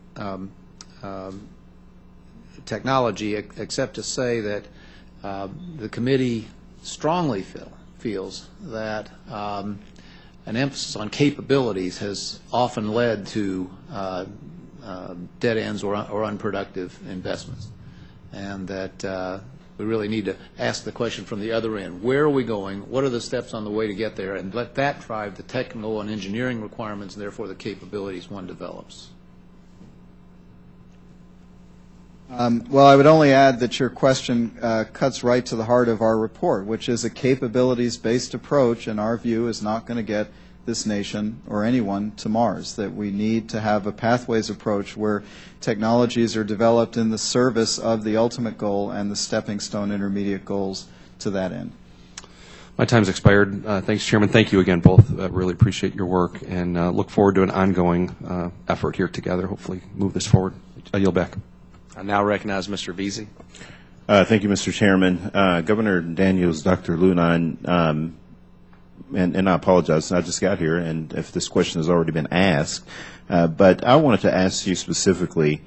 [SPEAKER 4] technology, except to say that the committee strongly feels that an emphasis on capabilities has often led to dead ends or unproductive investments, and that we really need to ask the question from the other end. Where are we going? What are the steps on the way to get there? And let that drive the technical and engineering requirements and therefore the capabilities one develops.
[SPEAKER 5] Well, I would only add that your question cuts right to the heart of our report, which is a capabilities-based approach, in our view, is not going to get this nation or anyone to Mars, that we need to have a pathways approach where technologies are developed in the service of the ultimate goal and the stepping stone intermediate goals to that end.
[SPEAKER 13] My time's expired. Thanks, Chairman. Thank you again, both. Really appreciate your work and look forward to an ongoing effort here together. Hopefully move this forward. I yield back.
[SPEAKER 8] I now recognize Mr. Veazey.
[SPEAKER 14] Thank you, Mr. Chairman. Governor Daniels, Dr. Lamine, and I apologize, I just got here, and if this question has already been asked, but I wanted to ask you specifically,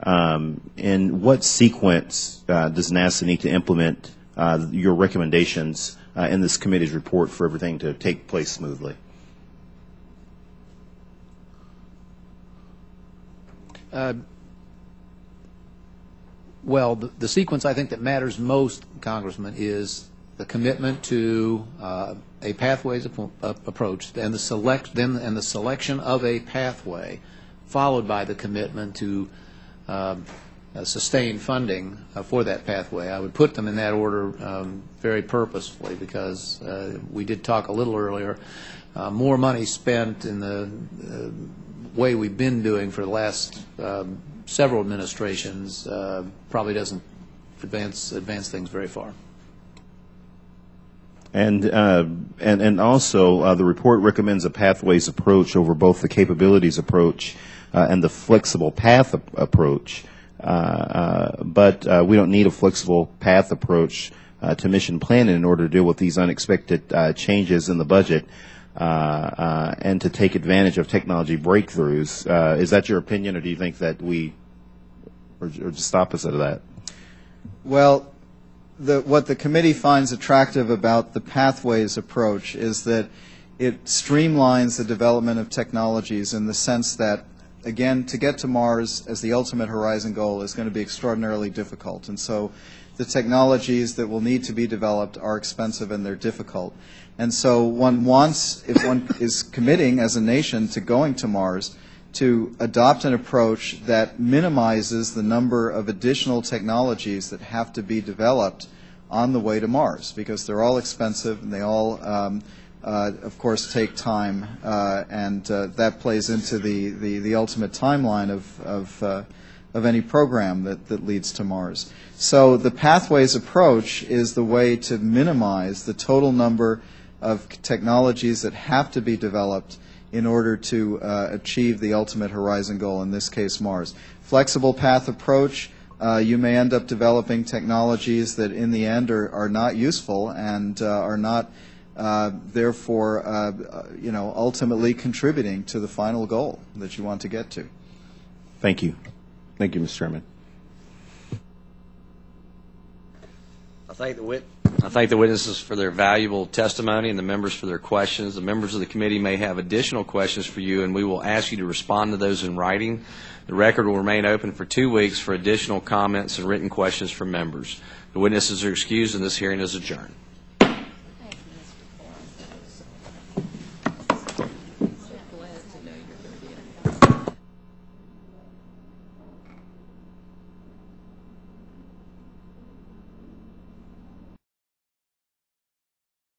[SPEAKER 14] in what sequence does NASA need to implement your recommendations in this committee's report for everything to take place smoothly?
[SPEAKER 4] Well, the sequence I think that matters most, Congressman, is the commitment to a pathways approach, and the selection of a pathway, followed by the commitment to sustain funding for that pathway. I would put them in that order very purposefully, because we did talk a little earlier. More money spent in the way we've been doing for the last several administrations probably doesn't advance things very far.
[SPEAKER 14] And also, the report recommends a pathways approach over both the capabilities approach and the flexible path approach. But we don't need a flexible path approach to mission planning in order to deal with these unexpected changes in the budget and to take advantage of technology breakthroughs. Is that your opinion, or do you think that or just opposite of that?
[SPEAKER 5] Well, what the committee finds attractive about the pathways approach is that it streamlines the development of technologies in the sense that, again, to get to Mars as the ultimate horizon goal is going to be extraordinarily difficult. And so the technologies that will need to be developed are expensive and they're difficult. And so one wants, if one is committing as a nation to going to Mars, to adopt an approach that minimizes the number of additional technologies that have to be developed on the way to Mars, because they're all expensive and they all, of course, take time, and that plays into the ultimate timeline of any program that leads to Mars. So the pathways approach is the way to minimize the total number of technologies that have to be developed in order to achieve the ultimate horizon goal, in this case Mars. Flexible path approach, you may end up developing technologies that in the end are not useful and are not therefore ultimately contributing to the final goal that you want to get to.
[SPEAKER 14] Thank you. Thank you, Mr. Chairman.
[SPEAKER 8] I thank the witnesses for their valuable testimony and the members for their questions. The members of the committee may have additional questions for you, and we will ask you to respond to those in writing. The record will remain open for 2 weeks for additional comments and written questions from members. The witnesses are excused, and this hearing is adjourned.